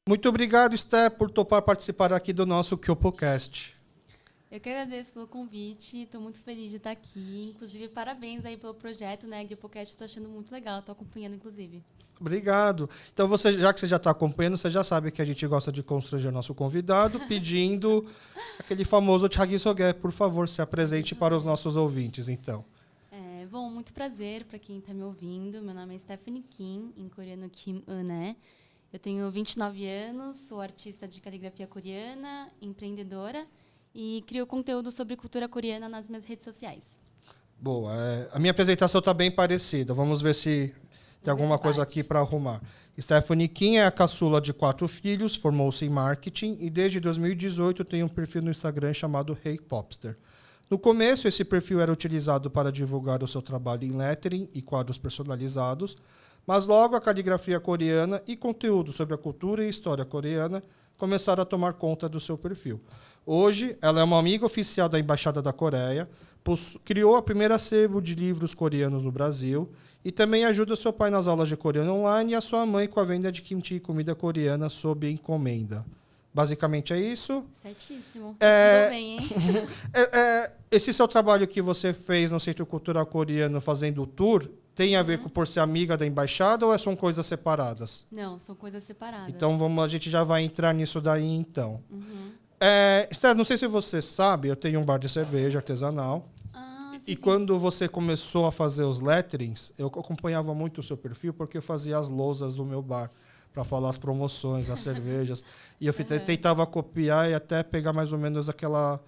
Muito obrigado, Esté, por topar participar aqui do nosso KyopoCast. Eu que agradeço pelo convite, estou muito feliz de estar aqui. Inclusive, parabéns aí pelo projeto, né? KyopoCast, estou achando muito legal, estou acompanhando, inclusive. Obrigado. Então, já que você já está acompanhando, você já sabe que a gente gosta de constranger nosso convidado, pedindo aquele famoso Thiago Sogué, por favor, se apresente para os nossos ouvintes, então. Bom, muito prazer para quem está me ouvindo. Meu nome é Stephanie Kim, em coreano Kim Eun-hye. Eu tenho 29 anos, sou artista de caligrafia coreana, empreendedora e crio conteúdo sobre cultura coreana nas minhas redes sociais. Boa. A minha apresentação está bem parecida. Vamos ver se tem alguma coisa aqui para arrumar. Stephanie Kim é a caçula de 4 filhos, formou-se em marketing e desde 2018 tem um perfil no Instagram chamado Hey Popster. No começo, esse perfil era utilizado para divulgar o seu trabalho em lettering e quadros personalizados, mas logo a caligrafia coreana e conteúdo sobre a cultura e história coreana começaram a tomar conta do seu perfil. Hoje, ela é uma amiga oficial da Embaixada da Coreia, criou a primeira sebo de livros coreanos no Brasil e também ajuda seu pai nas aulas de coreano online e a sua mãe com a venda de kimchi e comida coreana sob encomenda. Basicamente é isso. Certíssimo. Tudo bem, hein? Esse seu trabalho que você fez no Centro Cultural Coreano fazendo o tour tem a ver com por ser amiga da embaixada ou são coisas separadas? Não, são coisas separadas. Então a gente já vai entrar nisso daí então. Esther, não sei se você sabe, eu tenho um bar de cerveja artesanal. Sim. Quando você começou a fazer os letterings, eu acompanhava muito o seu perfil porque eu fazia as lousas do meu bar para falar as promoções, as cervejas. E eu tentava copiar e até pegar mais ou menos aquela...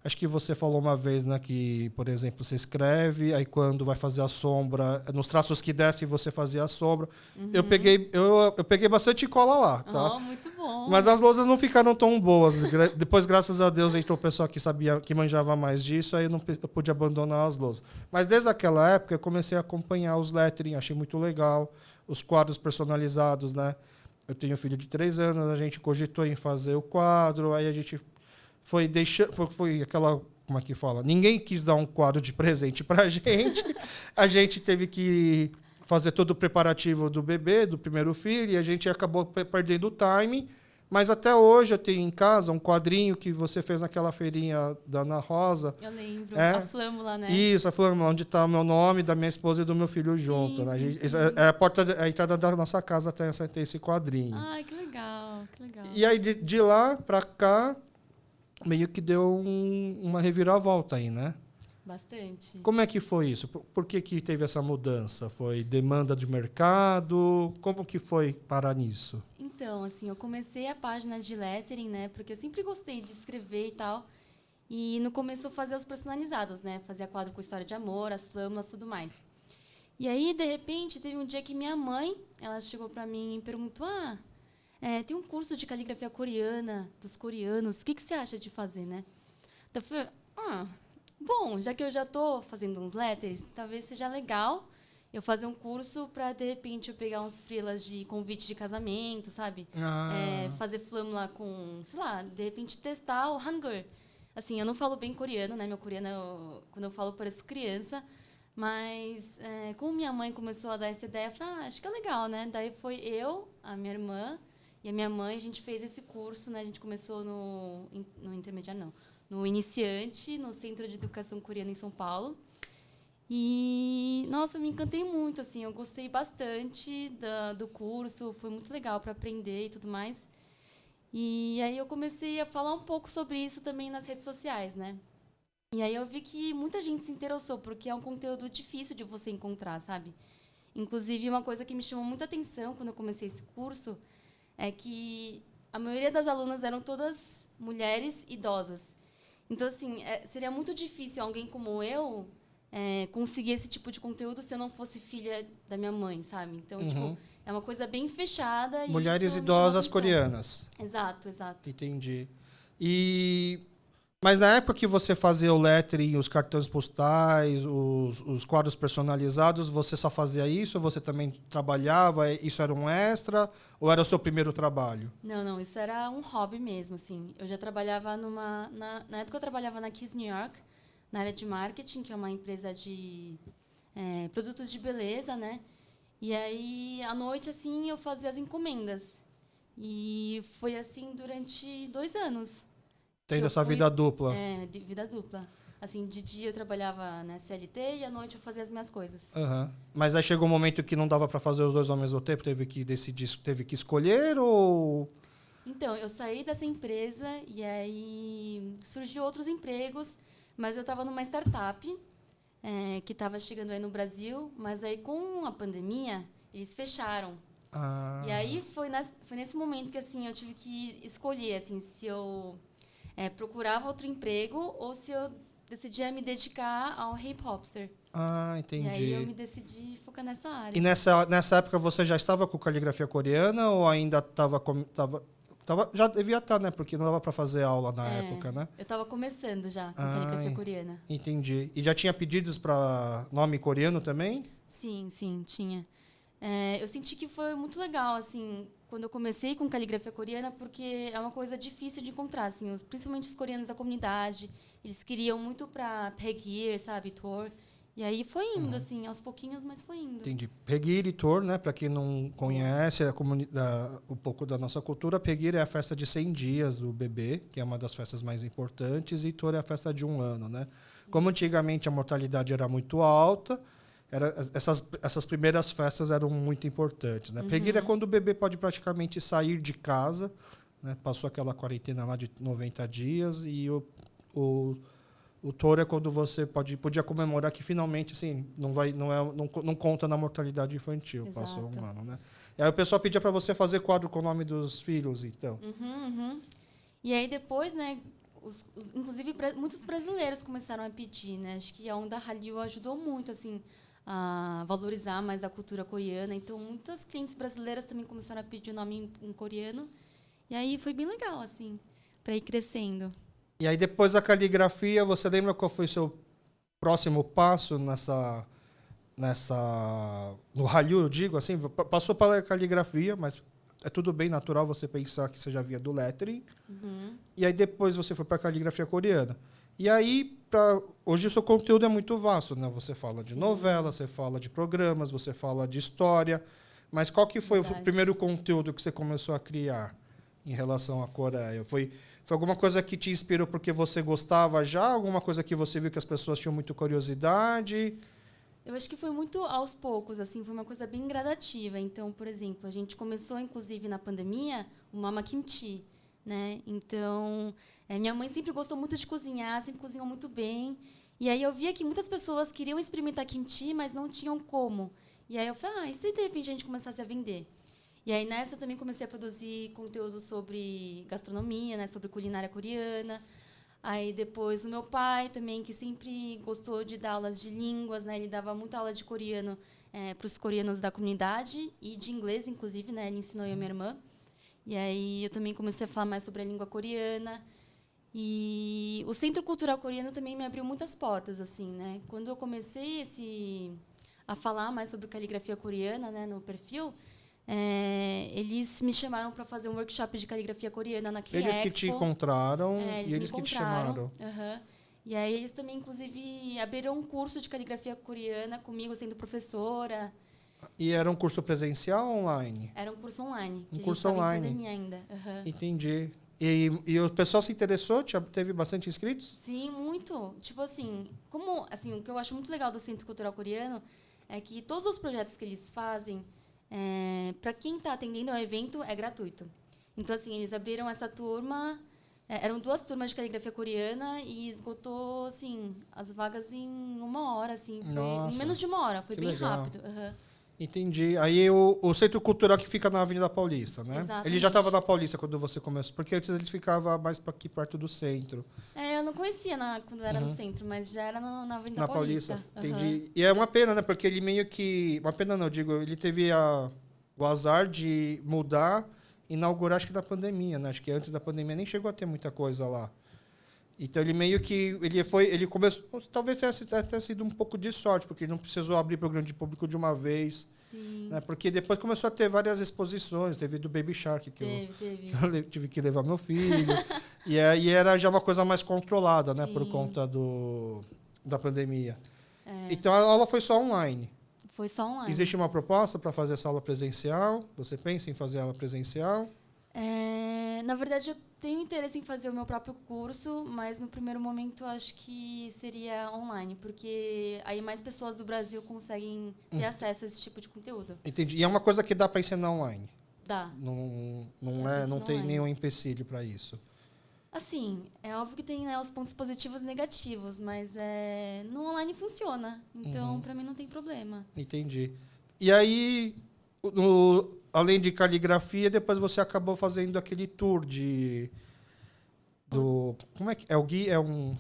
Acho que você falou uma vez, né, que, por exemplo, você escreve, aí quando vai fazer a sombra, nos traços que descem você fazia a sombra. Eu peguei bastante cola lá, tá? Muito bom. Mas as lousas não ficaram tão boas. Depois, graças a Deus, entrou o pessoal que sabia, que manjava mais disso, aí eu pude abandonar as lousas. Mas desde aquela época eu comecei a acompanhar os lettering, achei muito legal, os quadros personalizados, né? Eu tenho um filho de 3 anos, a gente cogitou em fazer o quadro, aí a gente foi deixando, foi aquela, como é que fala? Ninguém quis dar um quadro de presente pra gente. A gente teve que fazer todo o preparativo do bebê, do primeiro filho, e a gente acabou perdendo o time. Mas até hoje eu tenho em casa um quadrinho que você fez naquela feirinha da Ana Rosa. Eu lembro, a flâmula, né? Isso, a flâmula, onde está o meu nome, da minha esposa e do meu filho junto. Né? Sim. É a entrada da nossa casa tem esse quadrinho. Ai, que legal, que legal. E aí, de lá para cá, meio que deu uma reviravolta aí, né? Bastante. Como é que foi isso? Por que teve essa mudança? Foi demanda de mercado? Como que foi parar nisso? Então, assim, eu comecei a página de lettering, né? Porque eu sempre gostei de escrever e tal. E no começo eu fazia os personalizados, né? Fazia quadro com história de amor, as flâmulas, tudo mais. E aí, de repente, teve um dia que minha mãe, ela chegou pra mim e perguntou: tem um curso de caligrafia coreana, dos coreanos, o que você acha de fazer, né? Então eu falei, bom, já que eu já estou fazendo uns letters, talvez seja legal eu fazer um curso para, de repente, eu pegar uns freelas de convite de casamento, sabe? Fazer flâmula com, sei lá, de repente testar o Hangul. Assim, eu não falo bem coreano, né? Meu coreano, quando eu falo, pareço criança. Mas, como minha mãe começou a dar essa ideia, eu falei, acho que é legal, né? Daí foi eu, a minha irmã e a minha mãe, a gente fez esse curso, né? A gente começou no intermediário, não. No iniciante, no Centro de Educação Coreana em São Paulo. E, nossa, eu me encantei muito, assim, eu gostei bastante do curso, foi muito legal para aprender e tudo mais. E aí eu comecei a falar um pouco sobre isso também nas redes sociais, né? E aí eu vi que muita gente se interessou, porque é um conteúdo difícil de você encontrar, sabe? Inclusive, uma coisa que me chamou muita atenção quando eu comecei esse curso é que a maioria das alunas eram todas mulheres idosas. Então, assim, seria muito difícil alguém como eu conseguir esse tipo de conteúdo se eu não fosse filha da minha mãe, sabe? Então, tipo, é uma coisa bem fechada. Mulheres idosas coreanas. Exato, exato. Entendi. Mas na época que você fazia o lettering, os cartões postais, os quadros personalizados, você só fazia isso? Você também trabalhava? Isso era um extra? Ou era o seu primeiro trabalho? Não, isso era um hobby mesmo, assim. Eu já trabalhava na época eu trabalhava na Kiss New York, na área de marketing, que é uma empresa de produtos de beleza, né? E aí, à noite, assim, eu fazia as encomendas. E foi assim durante 2 anos. Tendo Eu essa fui- vida dupla. de vida dupla. Assim, de dia eu trabalhava na CLT e à noite eu fazia as minhas coisas. Aham. Mas aí chegou um momento que não dava para fazer os dois ao mesmo tempo, teve que decidir, teve que escolher ou... Então, eu saí dessa empresa e aí surgiu outros empregos, mas eu estava numa startup que estava chegando aí no Brasil, mas aí com a pandemia eles fecharam. Ah, E aí foi nesse momento que assim eu tive que escolher assim se eu procurava outro emprego ou se eu decidia me dedicar ao hip hopster. E aí eu entendi. me decidi focar nessa E área. nessa época você já estava com caligrafia coreana ou ainda já devia estar, né? Porque não dava para fazer aula na época, né? Eu estava começando já com Ah, caligrafia coreana. entendi. E já tinha pedidos para nome coreano também? Sim, sim, tinha. Eu senti que foi muito legal, assim, quando eu comecei com caligrafia coreana, porque é uma coisa difícil de encontrar, assim, principalmente os coreanos da comunidade, eles queriam muito para Pegir, sabe, Tor. E aí foi indo, assim, aos pouquinhos, mas foi indo. Entendi. Pegir e Tor, né? Para quem não conhece um pouco da nossa cultura, Pegir é a festa de 100 dias do bebê, que é uma das festas mais importantes, e Tor é a festa de 1 ano, né? Como antigamente a mortalidade era muito alta, essas primeiras festas eram muito importantes, né? Pegir é quando o bebê pode praticamente sair de casa, né? Passou aquela quarentena lá de 90 dias, e o Tor é quando você podia comemorar que finalmente assim, não conta na mortalidade infantil, Exato. passou 1 ano, né? E aí o pessoal pedia para você fazer quadro com o nome dos filhos, então. E aí depois, né, inclusive muitos brasileiros começaram a pedir, né? Acho que a onda Hallyu ajudou muito, assim, a valorizar mais a cultura coreana. Então, muitas clientes brasileiras também começaram a pedir o nome em coreano. E aí foi bem legal, assim, para ir crescendo. E aí depois da caligrafia, você lembra qual foi o seu próximo passo no Hallyu, eu digo assim, passou pela caligrafia, mas é tudo bem natural você pensar que você já via do lettering. E aí depois você foi para a caligrafia coreana. E aí, hoje o seu conteúdo é muito vasto, né? Você fala de novela, você fala de programas, você fala de história. Mas qual que foi o primeiro conteúdo que você começou a criar em relação à Coreia? Foi alguma coisa que te inspirou porque você gostava já? Alguma coisa que você viu que as pessoas tinham muita curiosidade? Eu acho que foi muito aos poucos, assim, foi uma coisa bem gradativa. Então, por exemplo, a gente começou, inclusive, na pandemia, o Mama Kimchi, né? Então, minha mãe sempre gostou muito de cozinhar, sempre cozinhou muito bem. E aí eu via que muitas pessoas queriam experimentar kimchi, mas não tinham como. E aí eu falei, e se de repente a gente começasse a vender? E aí nessa eu também comecei a produzir conteúdo sobre gastronomia, né, sobre culinária coreana. Aí depois o meu pai também, que sempre gostou de dar aulas de línguas, né, ele dava muita aula de coreano para os coreanos da comunidade e de inglês, inclusive, né, ele ensinou eu e a minha irmã. E aí eu também comecei a falar mais sobre a língua coreana. E o Centro Cultural Coreano também me abriu muitas portas, assim, né? Quando eu comecei a falar mais sobre caligrafia coreana, né, no perfil, eles me chamaram para fazer um workshop de caligrafia coreana na K-Expo. Eles que te encontraram eles e eles que te chamaram. E aí eles também, inclusive, abriram um curso de caligrafia coreana comigo sendo professora. E era um curso presencial ou online? Era um curso online. Um curso online. Em pandemia ainda. Entendi. E o pessoal se interessou? Teve bastante inscritos? Sim, muito. Tipo assim, o que eu acho muito legal do Centro Cultural Coreano é que todos os projetos que eles fazem, para quem está atendendo ao evento, é gratuito. Então, assim, eles abriram essa turma, eram 2 turmas de caligrafia coreana e esgotou, assim, as vagas em 1 hora, assim. Em menos de 1 hora, foi bem legal. rápido. Entendi. Aí o Centro Cultural que fica na Avenida Paulista, né? Exatamente. Ele já estava na Paulista quando você começou, porque antes ele ficava mais aqui perto do centro. Eu não conhecia quando era no centro, mas já era na Avenida Na Paulista. Entendi. E é uma pena, né? Porque ele meio que... Uma pena não, digo, ele teve o azar de mudar, inaugurar, acho que na pandemia, né? Acho que antes da pandemia nem chegou a ter muita coisa lá. Então ele meio que ele começou, talvez tenha sido um pouco de sorte, porque ele não precisou abrir para o grande público de uma vez. Sim. Né? Porque depois começou a ter várias exposições, teve do Baby Shark, que eu tive que levar meu filho. E aí era já uma coisa mais controlada, né? Por conta da pandemia. Então a aula foi só online. Foi só online. Existe uma proposta para fazer essa aula presencial? Você pensa em fazer aula presencial? Na verdade, eu tenho interesse em fazer o meu próprio curso, mas no primeiro momento acho que seria online, porque aí mais pessoas do Brasil conseguem ter acesso a esse tipo de conteúdo. Entendi. E é uma coisa que dá para ensinar online? Dá. Não tem nenhum empecilho para isso? Assim, é óbvio que tem, né, os pontos positivos e negativos, mas no online funciona. Então, para mim, não tem problema. Entendi. E aí, além de caligrafia, depois você acabou fazendo aquele tour como é que é o guia? O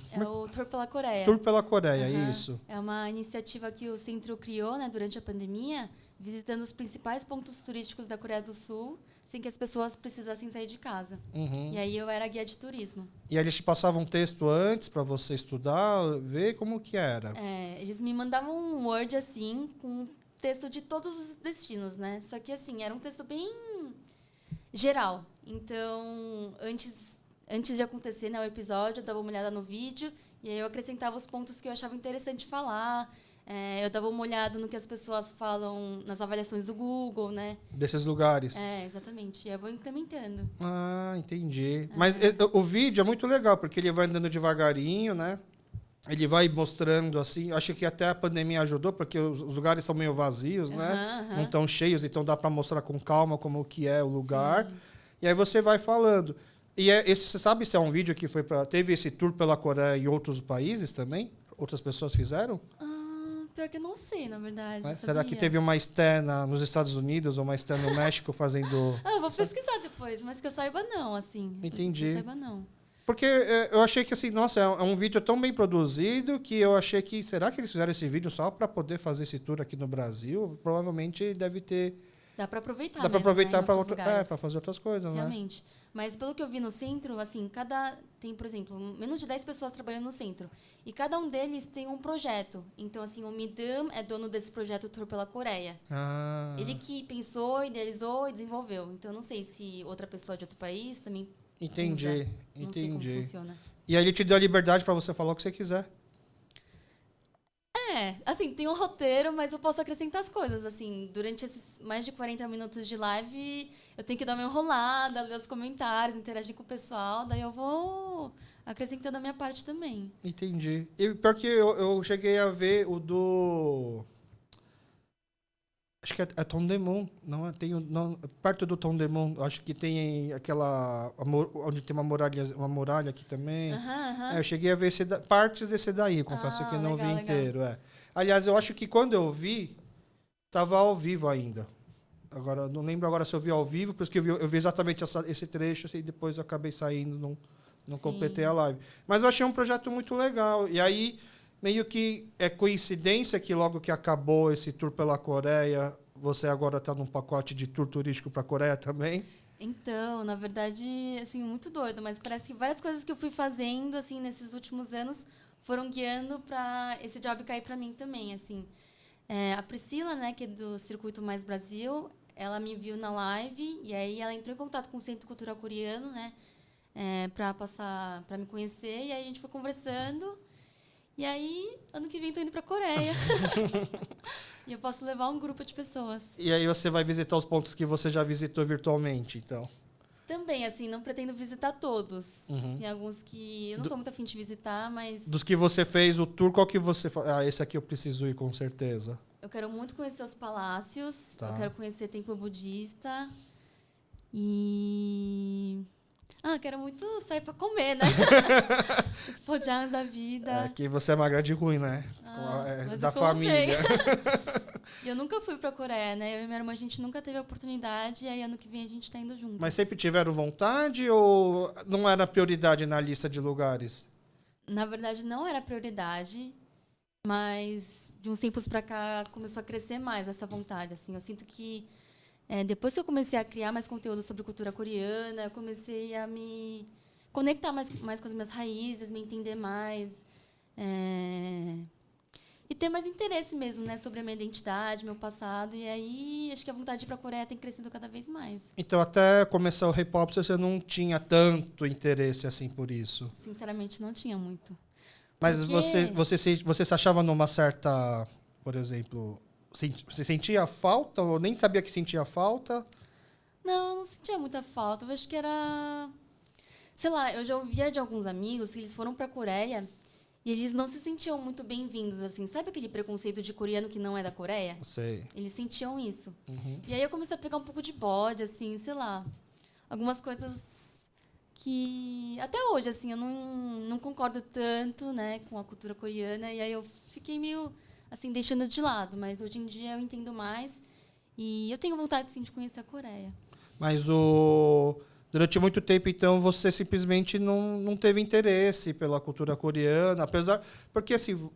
Tour pela Coreia. Tour pela Coreia, isso. É uma iniciativa que o centro criou, né, durante a pandemia, visitando os principais pontos turísticos da Coreia do Sul, sem que as pessoas precisassem sair de casa. E aí eu era guia de turismo. E aí eles te passavam um texto antes para você estudar, ver como que era? Eles me mandavam um Word, assim, com texto de todos os destinos, né? Só que, assim, era um texto bem geral. Então, antes de acontecer, né, o episódio, eu dava uma olhada no vídeo e aí eu acrescentava os pontos que eu achava interessante falar. Eu dava uma olhada no que as pessoas falam nas avaliações do Google, né? Desses lugares. Exatamente. E eu vou incrementando. Ah, entendi. Mas o vídeo é muito legal, porque ele vai andando devagarinho, né? Ele vai mostrando assim. Acho que até a pandemia ajudou, porque os lugares são meio vazios, né? Não estão cheios, então dá para mostrar com calma como que é o lugar. Sim. E aí você vai falando. E você sabe se é um vídeo que teve esse tour pela Coreia em outros países também? Outras pessoas fizeram? Pior que eu não sei, na verdade. Será que teve uma externa nos Estados Unidos ou uma externa no México fazendo... Eu vou pesquisar depois, mas que eu saiba não, assim. Entendi. Que eu saiba não. Porque eu achei que, assim, nossa, é um vídeo tão bem produzido que eu achei que... Será que eles fizeram esse vídeo só para poder fazer esse tour aqui no Brasil? Provavelmente deve ter... Dá para aproveitar. Dá para aproveitar, né, para fazer outras coisas, realmente. Né? Mas pelo que eu vi no centro, assim, tem, por exemplo, menos de 10 pessoas trabalhando no centro. E cada um deles tem um projeto. Então, assim, o Midam é dono desse projeto Tour pela Coreia. Ele que pensou, idealizou e desenvolveu. Então, não sei se outra pessoa de outro país também... Entendi. Não sei como funciona. E aí ele te deu a liberdade para você falar o que você quiser. Assim, tem um roteiro, mas eu posso acrescentar as coisas, assim, durante esses mais de 40 minutos de live, eu tenho que dar uma enrolada, ler os comentários, interagir com o pessoal, daí eu vou acrescentando a minha parte também. Entendi. E pior que eu cheguei a ver o do... Acho que é Tondemon, não é? Perto do Tondemon, acho que tem aquela... onde tem uma muralha aqui também. Eu cheguei a ver partes desse daí, confesso que não vi inteiro. Aliás, eu acho que quando eu vi, estava ao vivo ainda. Agora, não lembro agora se eu vi ao vivo, porque eu vi exatamente esse trecho e depois eu acabei saindo, não completei a live. Mas eu achei um projeto muito legal. E aí... Meio que é coincidência que logo que acabou esse tour pela Coreia, você agora está num pacote de tour turístico para a Coreia também? Então, na verdade, assim, muito doido, mas parece que várias coisas que eu fui fazendo assim nesses últimos anos foram guiando para esse job cair para mim também, assim. A Priscila, né, que é do Circuito Mais Brasil, ela me viu na live e aí ela entrou em contato com o Centro Cultural Coreano, né, para me conhecer, e aí a gente foi conversando. E aí, ano que vem, estou indo para a Coreia. E eu posso levar um grupo de pessoas. E aí você vai visitar os pontos que você já visitou virtualmente, então? Também, assim, não pretendo visitar todos. Tem alguns que eu não estou muito afim de visitar, mas... Dos que você fez o tour, qual que você... esse aqui eu preciso ir, com certeza. Eu quero muito conhecer os palácios. Tá. Eu quero conhecer templo budista. E... quero muito sair pra comer, né? Os podjams da vida. Que você é magra de ruim, né? Da família. E eu nunca fui pra Coreia, né? Eu e minha irmã, a gente nunca teve a oportunidade, e aí ano que vem a gente tá indo junto. Mas sempre tiveram vontade ou não era prioridade na lista de lugares? Na verdade, não era prioridade, mas de uns tempos pra cá começou a crescer mais essa vontade, assim. Eu sinto que depois que eu comecei a criar mais conteúdo sobre cultura coreana, eu comecei a me conectar mais com as minhas raízes, me entender mais. E ter mais interesse mesmo, né, sobre a minha identidade, meu passado. E aí, acho que a vontade de ir para a Coreia tem crescido cada vez mais. Então, até começar o Repop, você não tinha tanto interesse assim por isso? Sinceramente, não tinha muito. Mas você se achava numa certa, por exemplo... Você sentia falta ou nem sabia que sentia falta? Não, eu não sentia muita falta. Eu acho que era... Sei lá, eu já ouvia de alguns amigos que eles foram para a Coreia e eles não se sentiam muito bem-vindos, assim. Sabe aquele preconceito de coreano que não é da Coreia? Sei. Eles sentiam isso. E aí eu comecei a pegar um pouco de bode, assim, sei lá. Algumas coisas que até hoje, assim, eu não concordo tanto, né, com a cultura coreana. E aí eu fiquei meio, assim, deixando de lado. Mas hoje em dia eu entendo mais e eu tenho vontade, sim, de conhecer a Coreia. Mas durante muito tempo, então, você simplesmente não teve interesse pela cultura coreana, apesar... Porque, assim,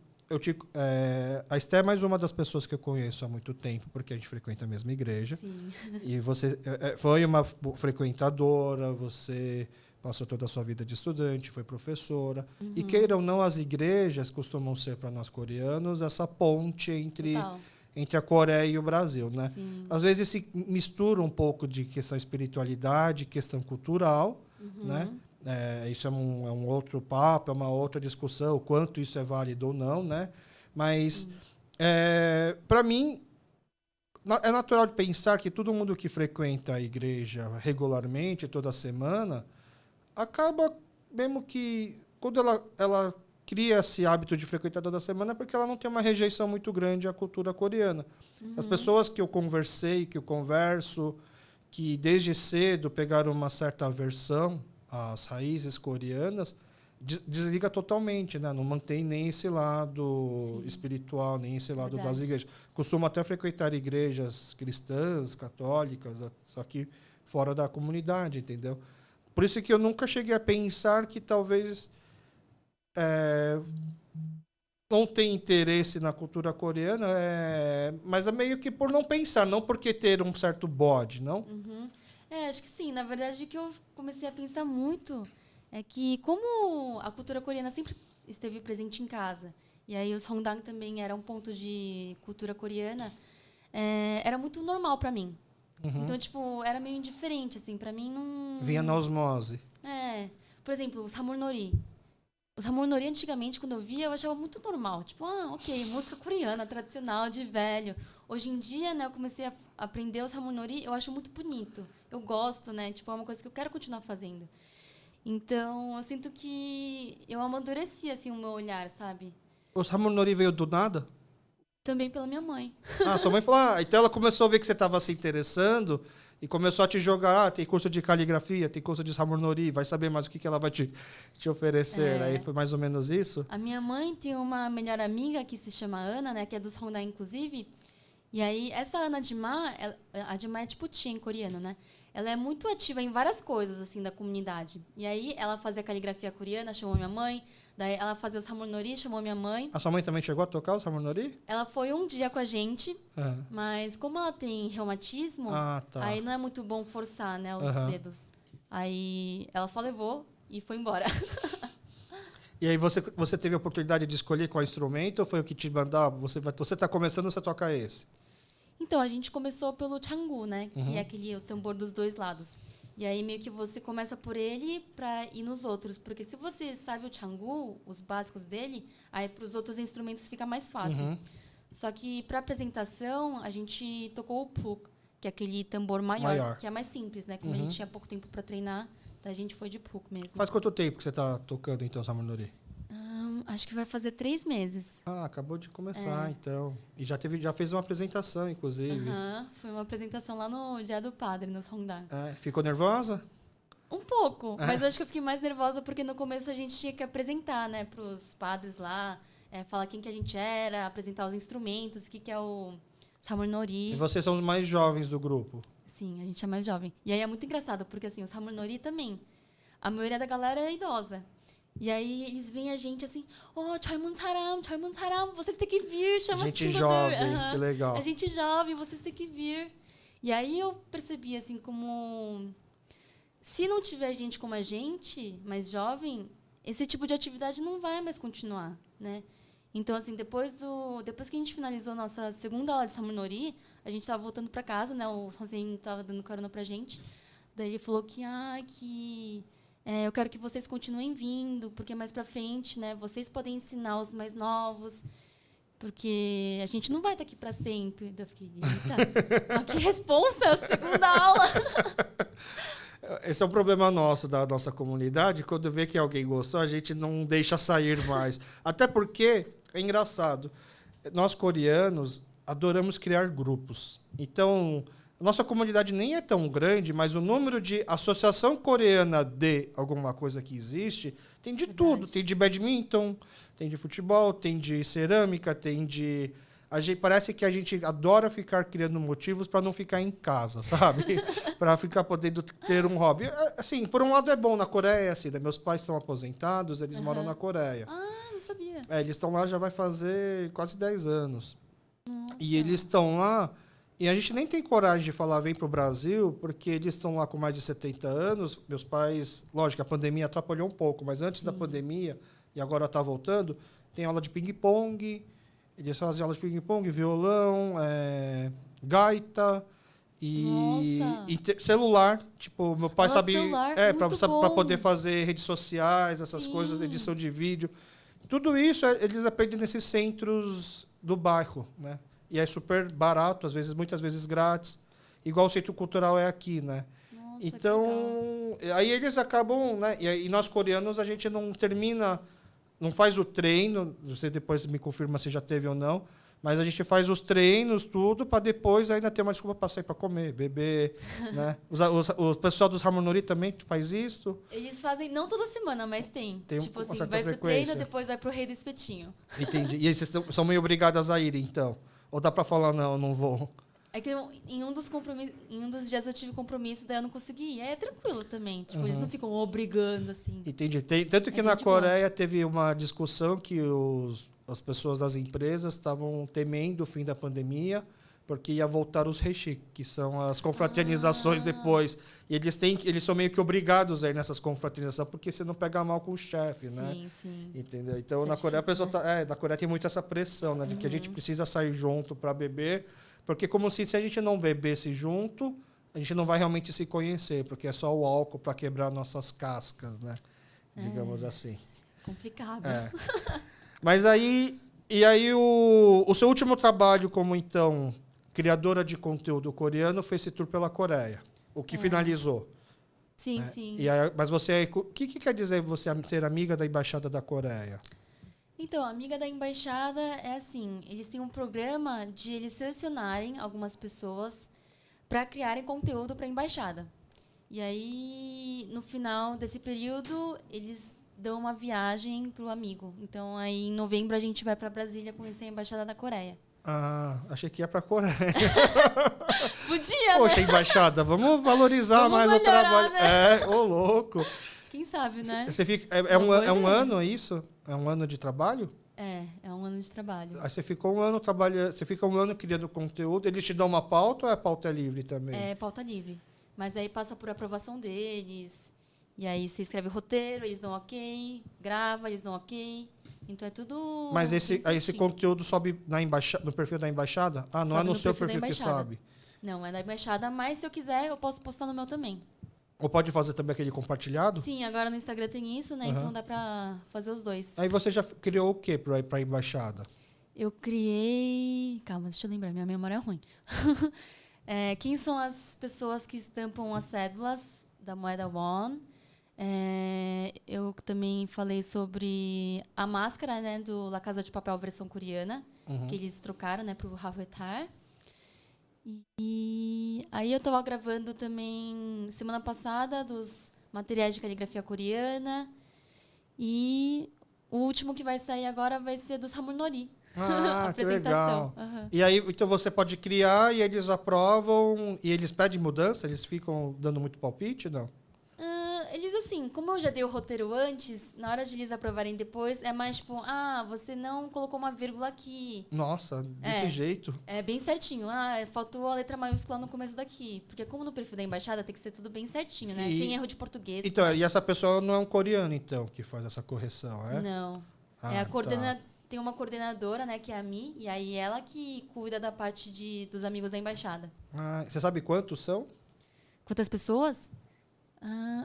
a Esté é mais uma das pessoas que eu conheço há muito tempo, porque a gente frequenta a mesma igreja. Sim. E você foi uma frequentadora, você passou toda a sua vida de estudante, foi professora. E, queira ou não, as igrejas costumam ser, para nós coreanos, essa ponte Total. entre a Coreia e o Brasil, né? Sim. Às vezes se mistura um pouco de questão espiritualidade, questão cultural, né? Isso é um outro papo, é uma outra discussão, o quanto isso é válido ou não, né? Mas, para mim, é natural de pensar que todo mundo que frequenta a igreja regularmente, toda semana, acaba mesmo que, quando ela cria esse hábito de frequentar toda semana, porque ela não tem uma rejeição muito grande à cultura coreana. As pessoas que eu conversei, que eu converso, que desde cedo pegaram uma certa aversão às raízes coreanas, desliga totalmente, né? Não mantém nem esse lado Sim. espiritual, nem esse lado das Verdade. igrejas. Costuma até frequentar igrejas cristãs, católicas, só que fora da comunidade, entendeu? Por isso que eu nunca cheguei a pensar que talvez não tem interesse na cultura coreana, mas é meio que por não pensar, não porque ter um certo bode, não? Acho que sim. Na verdade, o que eu comecei a pensar muito é que, como a cultura coreana sempre esteve presente em casa, e aí os Hongdang também era um ponto de cultura coreana, era muito normal para mim. Então, tipo, era meio indiferente, assim, para mim não... Vinha na osmose. Por exemplo, o Samulnori. O Samulnori, antigamente, quando eu via, eu achava muito normal. Tipo, ok, música coreana, tradicional, de velho. Hoje em dia, né, eu comecei a aprender o Samulnori, eu acho muito bonito. Eu gosto, né? Tipo, é uma coisa que eu quero continuar fazendo. Então, eu sinto que eu amadureci, assim, o meu olhar, sabe? O Samunori veio do nada? Também pela minha mãe. Ah, sua mãe falou, então ela começou a ver que você estava se interessando e começou a te jogar, tem curso de caligrafia, tem curso de Samunori, vai saber mais o que ela vai te oferecer. Aí foi mais ou menos isso? A minha mãe tem uma melhor amiga que se chama Ana, né? Que é dos Honda, inclusive. E aí, essa Ana Dima, a Dima é tipo tia em coreano, né? Ela é muito ativa em várias coisas, assim, da comunidade. E aí, ela fazia caligrafia coreana, chamou minha mãe. Daí, ela fazia o Samulnori, chamou minha mãe. A sua mãe também chegou a tocar o Samunori? Ela foi um dia com a gente, Ah. mas como ela tem reumatismo, Ah, tá. aí não é muito bom forçar, né, os dedos. Aí, ela só levou e foi embora. E aí você teve a oportunidade de escolher qual instrumento ou foi o que te mandava? Você está começando, você toca esse? Então, a gente começou pelo Changu, né? Que é o tambor dos dois lados. E aí, meio que você começa por ele para ir nos outros. Porque se você sabe o Changu, os básicos dele, aí para os outros instrumentos fica mais fácil. Só que para apresentação, a gente tocou o Puk, que é aquele tambor maior, que é mais simples, né? Como a gente tinha pouco tempo para treinar, a gente foi de Puk mesmo. Faz quanto tempo que você está tocando, então, Samunori? Acho que vai fazer 3 meses. Ah, acabou de começar, então. E já fez uma apresentação, inclusive. Foi uma apresentação lá no Dia do Padre, no Hongdae. Ficou nervosa? Um pouco, mas acho que eu fiquei mais nervosa porque no começo a gente tinha que apresentar, né, para os padres lá, falar quem que a gente era, apresentar os instrumentos, o que é o Samulnori. E vocês são os mais jovens do grupo? Sim, a gente é mais jovem. E aí é muito engraçado, porque assim, o Samulnori também, a maioria da galera é idosa. E aí eles veem a gente assim, 젊은 사람, vocês têm que vir, chama gente jovem, que legal. A gente jovem, vocês têm que vir. E aí eu percebi assim como se não tiver gente como a gente, mais jovem, esse tipo de atividade não vai mais continuar, né? Então assim, depois que a gente finalizou nossa segunda aula de Samulnori, a gente estava voltando para casa, né? O Sonsen estava dando carona pra gente. Daí ele falou que eu quero que vocês continuem vindo, porque mais para frente, né, vocês podem ensinar os mais novos. Porque a gente não vai estar aqui para sempre. Daí eu fiquei, eita, mas que responsa, segunda aula. Esse é um problema nosso, da nossa comunidade. Quando vê que alguém gostou, a gente não deixa sair mais. Até porque, é engraçado, nós coreanos adoramos criar grupos. Então, a nossa comunidade nem é tão grande, mas o número de associação coreana de alguma coisa que existe, tem de tudo. Tem de badminton, tem de futebol, tem de cerâmica, tem de... parece que a gente adora ficar criando motivos para não ficar em casa, sabe? Para ficar podendo ter um hobby. Assim, por um lado é bom. Na Coreia é assim, né? Meus pais estão aposentados, eles moram na Coreia. Ah, não sabia. Eles estão lá já vai fazer quase 10 anos. Nossa. E eles estão lá... E a gente nem tem coragem de falar vem para o Brasil, porque eles estão lá com mais de 70 anos. Meus pais... Lógico, a pandemia atrapalhou um pouco, mas antes da pandemia, e agora está voltando, tem aula de ping-pong... Eles fazem aula de ping-pong, violão, gaita e celular. Tipo, meu pai sabe... para poder fazer redes sociais, essas coisas, edição de vídeo. Tudo isso eles aprendem nesses centros do bairro, né? E é super barato, muitas vezes grátis. Igual o centro cultural é aqui, né? Nossa, então, aí eles acabam... Né? E nós coreanos, a gente não termina... Não faz o treino, você depois me confirma se já teve ou não, mas a gente faz os treinos, tudo, para depois ainda ter uma desculpa para sair para comer, beber, né? O pessoal dos Hamonori também faz isso. Eles fazem, não toda semana, mas tem. Tipo uma assim, certa vai pro frequência. treino, depois vai pro Rei do Espetinho. Entendi. E aí vocês são meio obrigadas a ir, então? Ou dá para falar, não vou? É que em um dos dias eu tive compromisso, daí eu não consegui. É tranquilo também. Tipo, eles não ficam obrigando, assim. Entendi. Tanto que na Coreia teve uma discussão que as pessoas das empresas estavam temendo o fim da pandemia, porque ia voltar os reshik, que são as confraternizações depois. E eles são meio que obrigados a ir nessas confraternizações, porque você não pega mal com o chefe, né? Sim, sim. Entendeu? Então, Isso na Coreia, difícil, a pessoa na Coreia tem muito essa pressão, né? De que a gente precisa sair junto para beber, porque como se a gente não bebesse junto, a gente não vai realmente se conhecer, porque é só o álcool para quebrar nossas cascas, né? Digamos assim. Complicado. Mas aí... E aí o seu último trabalho como, então, criadora de conteúdo coreano foi esse tour pela Coreia, o que finalizou. Sim, né? sim. Mas você... O que quer dizer você ser amiga da Embaixada da Coreia? Então, amiga da embaixada é assim, eles têm um programa de eles selecionarem algumas pessoas para criarem conteúdo para a embaixada. E aí, no final desse período, eles dão uma viagem para o amigo. Então, aí em novembro a gente vai para Brasília conhecer a embaixada da Coreia. Ah, achei que ia para a Coreia. Podia, Poxa, né? embaixada, vamos valorizar Vamos mais o melhorar, trabalho. né? Ô louco. Quem sabe, né? Você fica, Uma boa é um ideia. ano isso? É um ano de trabalho? É um ano de trabalho. Aí você ficou um ano trabalhando, você fica um ano criando conteúdo, eles te dão uma pauta ou a pauta é livre também? É pauta livre. Mas aí passa por aprovação deles. E aí você escreve o roteiro, eles dão ok. Grava, eles dão ok. Então é tudo... Mas esse certinho. conteúdo sobe no perfil da embaixada? Ah, não Sobe é no no seu perfil da perfil que embaixada. sobe. Não, é da embaixada, mas se eu quiser, eu posso postar no meu também. Ou pode fazer também aquele compartilhado? Sim, agora no Instagram tem isso, né? Então dá pra fazer os dois. Aí você já criou o quê para ir para a embaixada? Eu criei... Calma, deixa eu lembrar, minha memória é ruim. Quem são as pessoas que estampam as cédulas da moeda won? Eu também falei sobre a máscara, né, do La Casa de Papel versão coreana, que eles trocaram, né, pro Havetar. E aí eu estava gravando também semana passada dos materiais de caligrafia coreana. E o último que vai sair agora vai ser dos Hamonori. Ah, que legal. Uhum. E aí, então você pode criar e eles aprovam e eles pedem mudança? Eles ficam dando muito palpite, não? Eles, assim, como eu já dei o roteiro antes, na hora de eles aprovarem depois, é mais tipo, você não colocou uma vírgula aqui. Nossa, desse jeito? É bem certinho. Faltou a letra maiúscula no começo daqui. Porque como no perfil da embaixada tem que ser tudo bem certinho, né? Sem erro de português. Então, e essa pessoa não é um coreano, então, que faz essa correção, é? Não. Tem uma coordenadora, né, que é a Mi, e aí ela que cuida da parte dos amigos da embaixada. Você sabe quantos são? Quantas pessoas?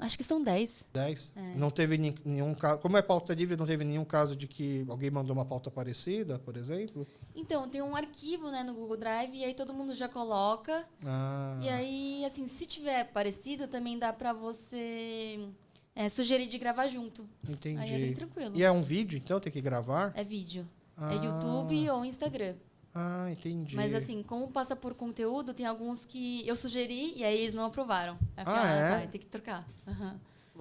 Acho que são 10. 10? É. Não teve nenhum caso. Como é pauta livre, não teve nenhum caso de que alguém mandou uma pauta parecida, por exemplo? Então, tem um arquivo, né, no Google Drive, e aí todo mundo já coloca. Ah, E aí, assim, se tiver parecido, também dá pra você sugerir de gravar junto. entendi. Aí é bem tranquilo. E é um vídeo, então, tem que gravar? É vídeo. Ah. É YouTube ou Instagram. Ah, entendi. Mas, assim, como passa por conteúdo, tem alguns que eu sugeri e aí eles não aprovaram. Aí eu Ah, falei, é? vai ter que trocar. Aham.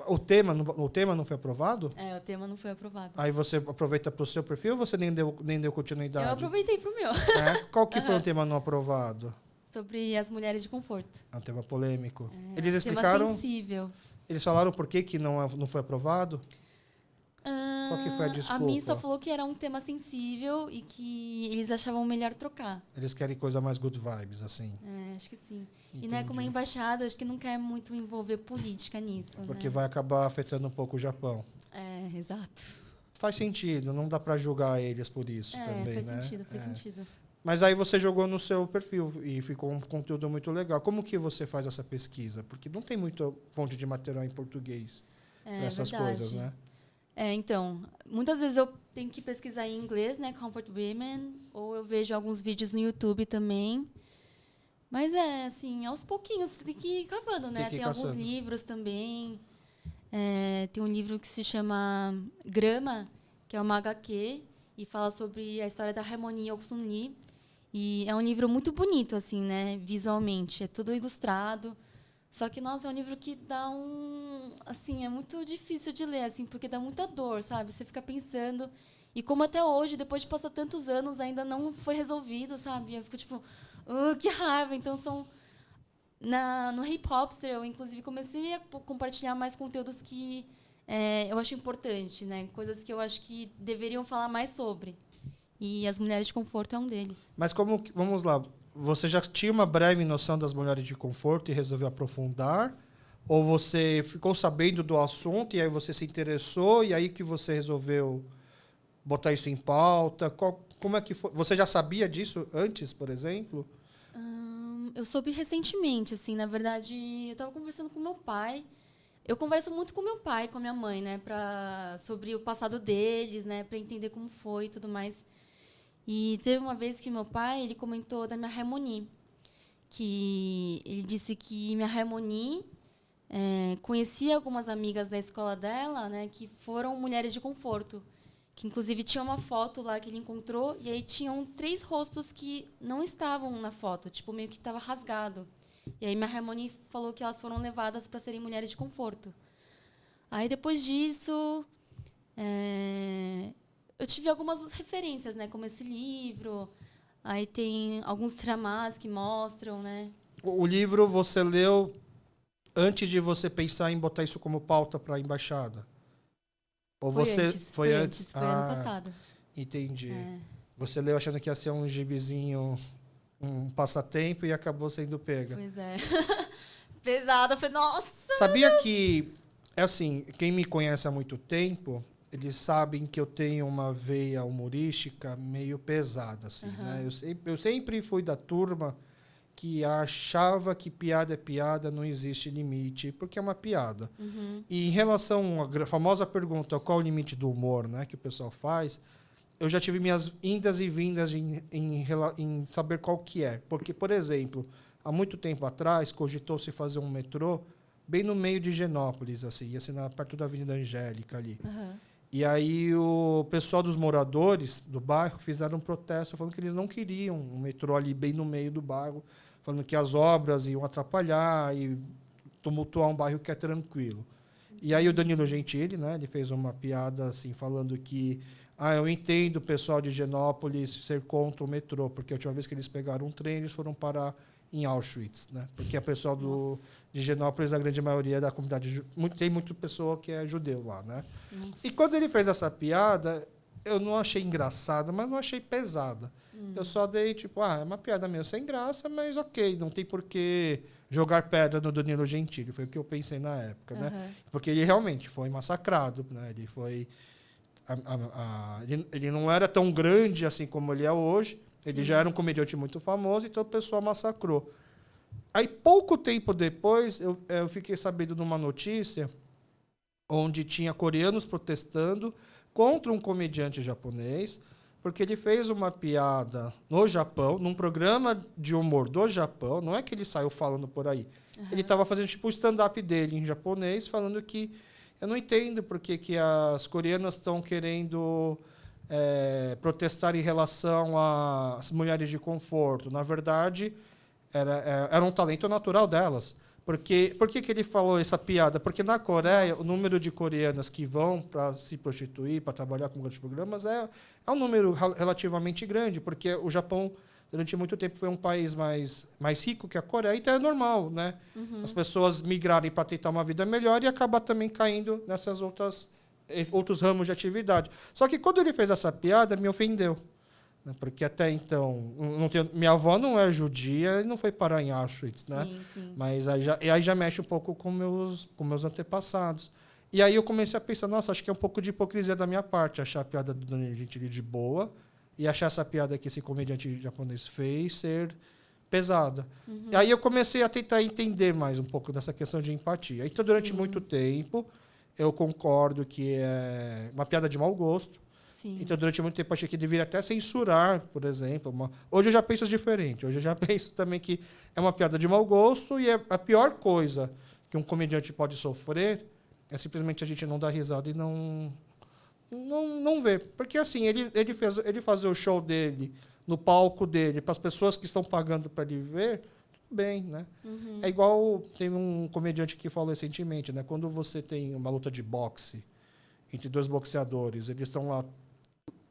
O tema não foi aprovado? O tema não foi aprovado. Aí você aproveita para o seu perfil ou você nem deu continuidade? Eu aproveitei pro meu. É? Qual que foi o tema não aprovado? Sobre as mulheres de conforto. É um tema polêmico. Eles Tema explicaram, sensível. eles falaram por que não foi aprovado? Qual que foi a desculpa? A mim só falou que era um tema sensível e que eles achavam melhor trocar. Eles querem coisa mais good vibes, assim. Acho que sim. Entendi. E né, como é embaixada, acho que não quer muito envolver política nisso. Porque né? vai acabar afetando um pouco o Japão. Exato. Faz sentido, não dá para julgar eles por isso também, faz né? sentido, faz sentido. Mas aí você jogou no seu perfil e ficou um conteúdo muito legal. Como que você faz essa pesquisa? Porque não tem muita fonte de material em português para essas verdade. coisas, né? Então, muitas vezes eu tenho que pesquisar em inglês, né, Comfort Women, ou eu vejo alguns vídeos no YouTube também. Mas assim, aos pouquinhos, você tem que ir cavando, né? Tem alguns livros também. Tem um livro que se chama Grama, que é uma HQ, e fala sobre a história da Harmonie Oksun Lee. E é um livro muito bonito, assim, né, visualmente. É tudo ilustrado. Só que, nossa, é um livro que dá assim, é muito difícil de ler, assim, porque dá muita dor, sabe? Você fica pensando. E como até hoje, depois de passar tantos anos, ainda não foi resolvido, sabe? Eu fico tipo, que raiva. Então, no Hip Hopster, eu, inclusive, comecei a compartilhar mais conteúdos que eu acho importante, né? Coisas que eu acho que deveriam falar mais sobre. E as mulheres de conforto é um deles. Mas vamos lá, você já tinha uma breve noção das mulheres de conforto e resolveu aprofundar? Ou você ficou sabendo do assunto e aí você se interessou e aí que você resolveu botar isso em pauta? Como é que foi? Você já sabia disso antes, por exemplo? Eu soube recentemente, assim, na verdade, eu estava conversando com meu pai. Eu converso muito com meu pai e com a minha mãe, né, sobre o passado deles, né, para entender como foi e tudo mais. E teve uma vez que meu pai, ele comentou da minha Harmonie, que ele disse que minha Harmonie conhecia algumas amigas da escola dela, né, que foram mulheres de conforto, que inclusive tinha uma foto lá que ele encontrou e aí tinham 3 rostos que não estavam na foto, tipo meio que estava rasgado. E aí minha Harmonie falou que elas foram levadas para serem mulheres de conforto. Aí depois disso eu tive algumas referências, né, como esse livro. Aí tem alguns tramás que mostram, né? O livro você leu antes de você pensar em botar isso como pauta para a embaixada? Ou Foi antes, foi ano passado. Entendi. Você leu achando que ia ser um gibizinho, um passatempo e acabou sendo pega. Pois é. Pesado, eu falei, nossa! Sabia que, assim, quem me conhece há muito tempo, eles sabem que eu tenho uma veia humorística meio pesada, assim, né? Eu sempre fui da turma que achava que piada é piada, não existe limite, porque é uma piada. E em relação à famosa pergunta, qual o limite do humor, né, que o pessoal faz, eu já tive minhas indas e vindas em saber qual que é. Porque, por exemplo, há muito tempo atrás, cogitou-se fazer um metrô bem no meio de Higienópolis, assim, perto da Avenida Angélica ali. E aí o pessoal dos moradores do bairro fizeram um protesto falando que eles não queriam um metrô ali bem no meio do bairro, falando que as obras iam atrapalhar e tumultuar um bairro que é tranquilo. E aí o Danilo Gentili, né, ele fez uma piada assim, falando que eu entendo o pessoal de Higienópolis ser contra o metrô, porque a última vez que eles pegaram um trem, eles foram parar em Auschwitz, né? Porque o pessoal de Higienópolis, a grande maioria da comunidade, tem muita pessoa que é judeu lá, né? E quando ele fez essa piada, eu não achei engraçada, mas não achei pesada. Eu só dei, tipo, é uma piada meio sem graça, mas ok, não tem por que jogar pedra no Danilo Gentili. Foi o que eu pensei na época, né? Porque ele realmente foi massacrado, né? Ele foi... ele não era tão grande assim como ele é hoje. Ele já era um comediante muito famoso, então o pessoal massacrou. Aí, pouco tempo depois, eu fiquei sabendo de uma notícia onde tinha coreanos protestando contra um comediante japonês, porque ele fez uma piada no Japão, num programa de humor do Japão. Não é que ele saiu falando por aí. Ele estava fazendo tipo o stand-up dele em japonês, falando que eu não entendo porque que as coreanas estão querendo protestar em relação às mulheres de conforto. Na verdade, era um talento natural delas. Por que ele falou essa piada? Porque na Coreia, o número de coreanas que vão para se prostituir, para trabalhar com grandes programas, é um número relativamente grande, porque o Japão, durante muito tempo, foi um país mais rico que a Coreia, então é normal, né? As pessoas migrarem para tentar uma vida melhor e acabar também caindo nessas outros ramos de atividade. Só que quando ele fez essa piada, me ofendeu. Porque até então, minha avó não é judia e não foi parar em Auschwitz, né? Sim, sim. Mas aí já mexe um pouco com meus antepassados. E aí eu comecei a pensar, nossa, acho que é um pouco de hipocrisia da minha parte achar a piada do Danilo Gentili de boa e achar essa piada que esse comediante japonês fez ser pesada. E aí eu comecei a tentar entender mais um pouco dessa questão de empatia. Então, durante muito tempo, eu concordo que é uma piada de mau gosto. Sim. Então, durante muito tempo, achei que deveria até censurar, por exemplo. Hoje eu já penso diferente. Hoje eu já penso também que é uma piada de mau gosto e a pior coisa que um comediante pode sofrer é simplesmente a gente não dar risada e não ver. Porque, assim, ele fazer o show dele no palco dele para as pessoas que estão pagando para ele ver, tudo bem, né? É igual tem um comediante que falou recentemente, né? Quando você tem uma luta de boxe entre dois boxeadores, eles estão lá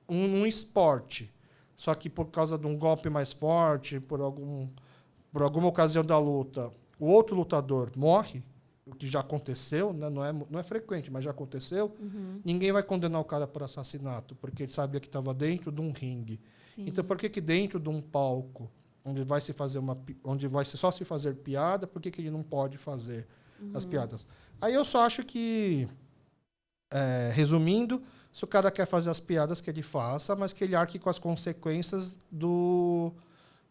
num esporte, só que por causa de um golpe mais forte, por alguma ocasião da luta, o outro lutador morre, o que já aconteceu, né? Não é frequente, mas já aconteceu, ninguém vai condenar o cara por assassinato, porque ele sabia que estava dentro de um ringue. Sim. Então, por que dentro de um palco, onde vai só se fazer piada, por que ele não pode fazer as piadas? Aí eu só acho que, resumindo, se o cara quer fazer as piadas, que ele faça, mas que ele arque com as consequências do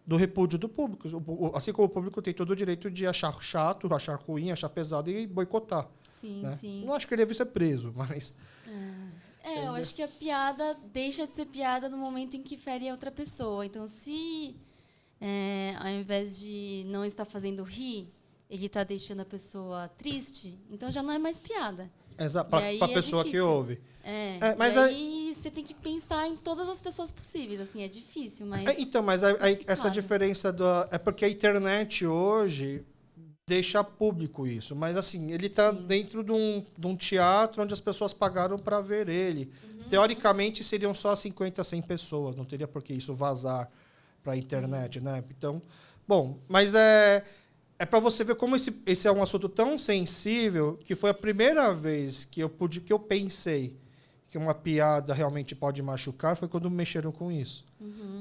repúdio do público. Assim como o público tem todo o direito de achar chato, achar ruim, achar pesado e boicotar. Sim, né? sim. Não acho que ele deve ser preso, mas... Eu acho que a piada deixa de ser piada no momento em que fere a outra pessoa. Então, se ao invés de não estar fazendo rir, ele está deixando a pessoa triste, então já não é mais piada. Exato, para a pessoa que ouve. Mas aí você tem que pensar em todas as pessoas possíveis. Assim, é difícil, mas... Então, mas essa diferença é porque a internet hoje deixa público isso. Mas, assim, ele está dentro de um teatro onde as pessoas pagaram para ver ele. Teoricamente, seriam só 50, 100 pessoas. Não teria por que isso vazar para a internet, né? Então, bom, mas é para você ver como esse é um assunto tão sensível que foi a primeira vez que eu pensei que uma piada realmente pode machucar foi quando mexeram com isso.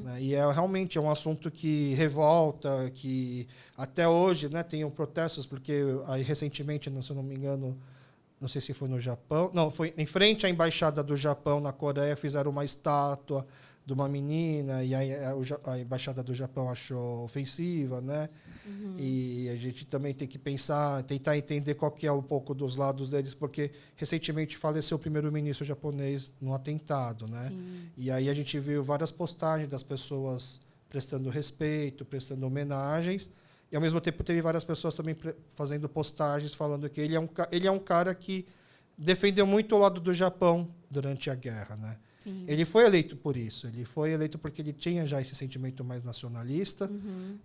Né? E realmente é um assunto que revolta, que até hoje, né, tem protestos, porque aí recentemente, se eu não me engano, não sei se foi no Japão, não, foi em frente à embaixada do Japão na Coreia, fizeram uma estátua de uma menina e aí a embaixada do Japão achou ofensiva, né? E a gente também tem que tentar entender qual que é um pouco dos lados deles, porque recentemente faleceu o primeiro-ministro japonês num atentado, né? Sim. E aí a gente viu várias postagens das pessoas prestando respeito, prestando homenagens, e ao mesmo tempo teve várias pessoas também fazendo postagens falando que ele é um cara que defendeu muito o lado do Japão durante a guerra, né? Sim. Ele foi eleito por isso. Ele foi eleito porque ele tinha já esse sentimento mais nacionalista,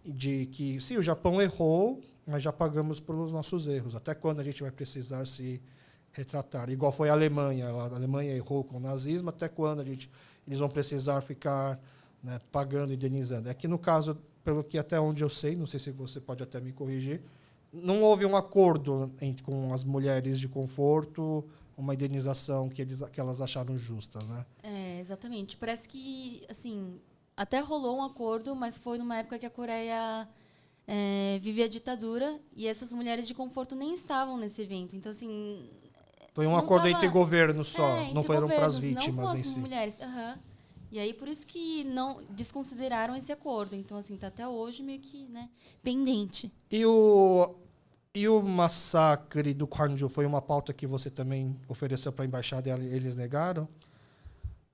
de que, sim, o Japão errou, mas já pagamos pelos nossos erros. Até quando a gente vai precisar se retratar? Igual foi a Alemanha. A Alemanha errou com o nazismo, até quando eles vão precisar ficar, né, pagando, indenizando? É que, no caso, pelo que até onde eu sei, não sei se você pode até me corrigir, não houve um acordo com as mulheres de conforto, uma indenização que elas acharam justa, né? Exatamente. Parece que, assim, até rolou um acordo, mas foi numa época que a Coreia vivia a ditadura e essas mulheres de conforto nem estavam nesse evento. Então, assim... Foi um acordo entre governos só, não foram para as vítimas não em si. mulheres. E aí, por isso que não desconsideraram esse acordo. Então, assim, tá até hoje meio que, né, pendente. E o massacre do Gwangju foi uma pauta que você também ofereceu para a embaixada e eles negaram?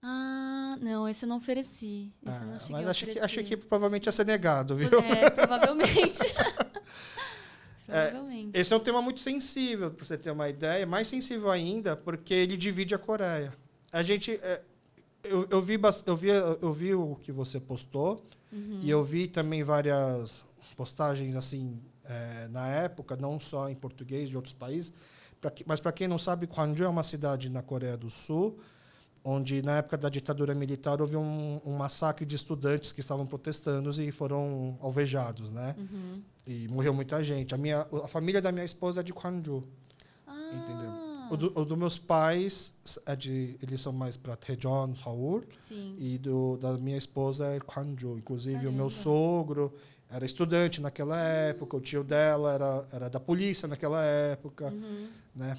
Ah, não, esse eu não ofereci. Esse eu não cheguei Mas a achei que oferecer. provavelmente ia ser negado, viu? Provavelmente. Provavelmente. Esse é um tema muito sensível, para você ter uma ideia. Mais sensível ainda, porque ele divide a Coreia. A gente... eu vi o que você postou e eu vi também várias postagens assim na época, não só em português de outros países, mas para quem não sabe, Gwangju é uma cidade na Coreia do Sul, onde na época da ditadura militar houve um massacre de estudantes que estavam protestando e foram alvejados, né? E morreu muita gente. A família da minha esposa é de Gwangju, entendeu? O dos meus pais, eles são mais para Daejeon, Seul. Sim. E da minha esposa é Gwangju. Inclusive, Caramba. o meu sogro era estudante naquela época, o tio dela era da polícia naquela época. Né?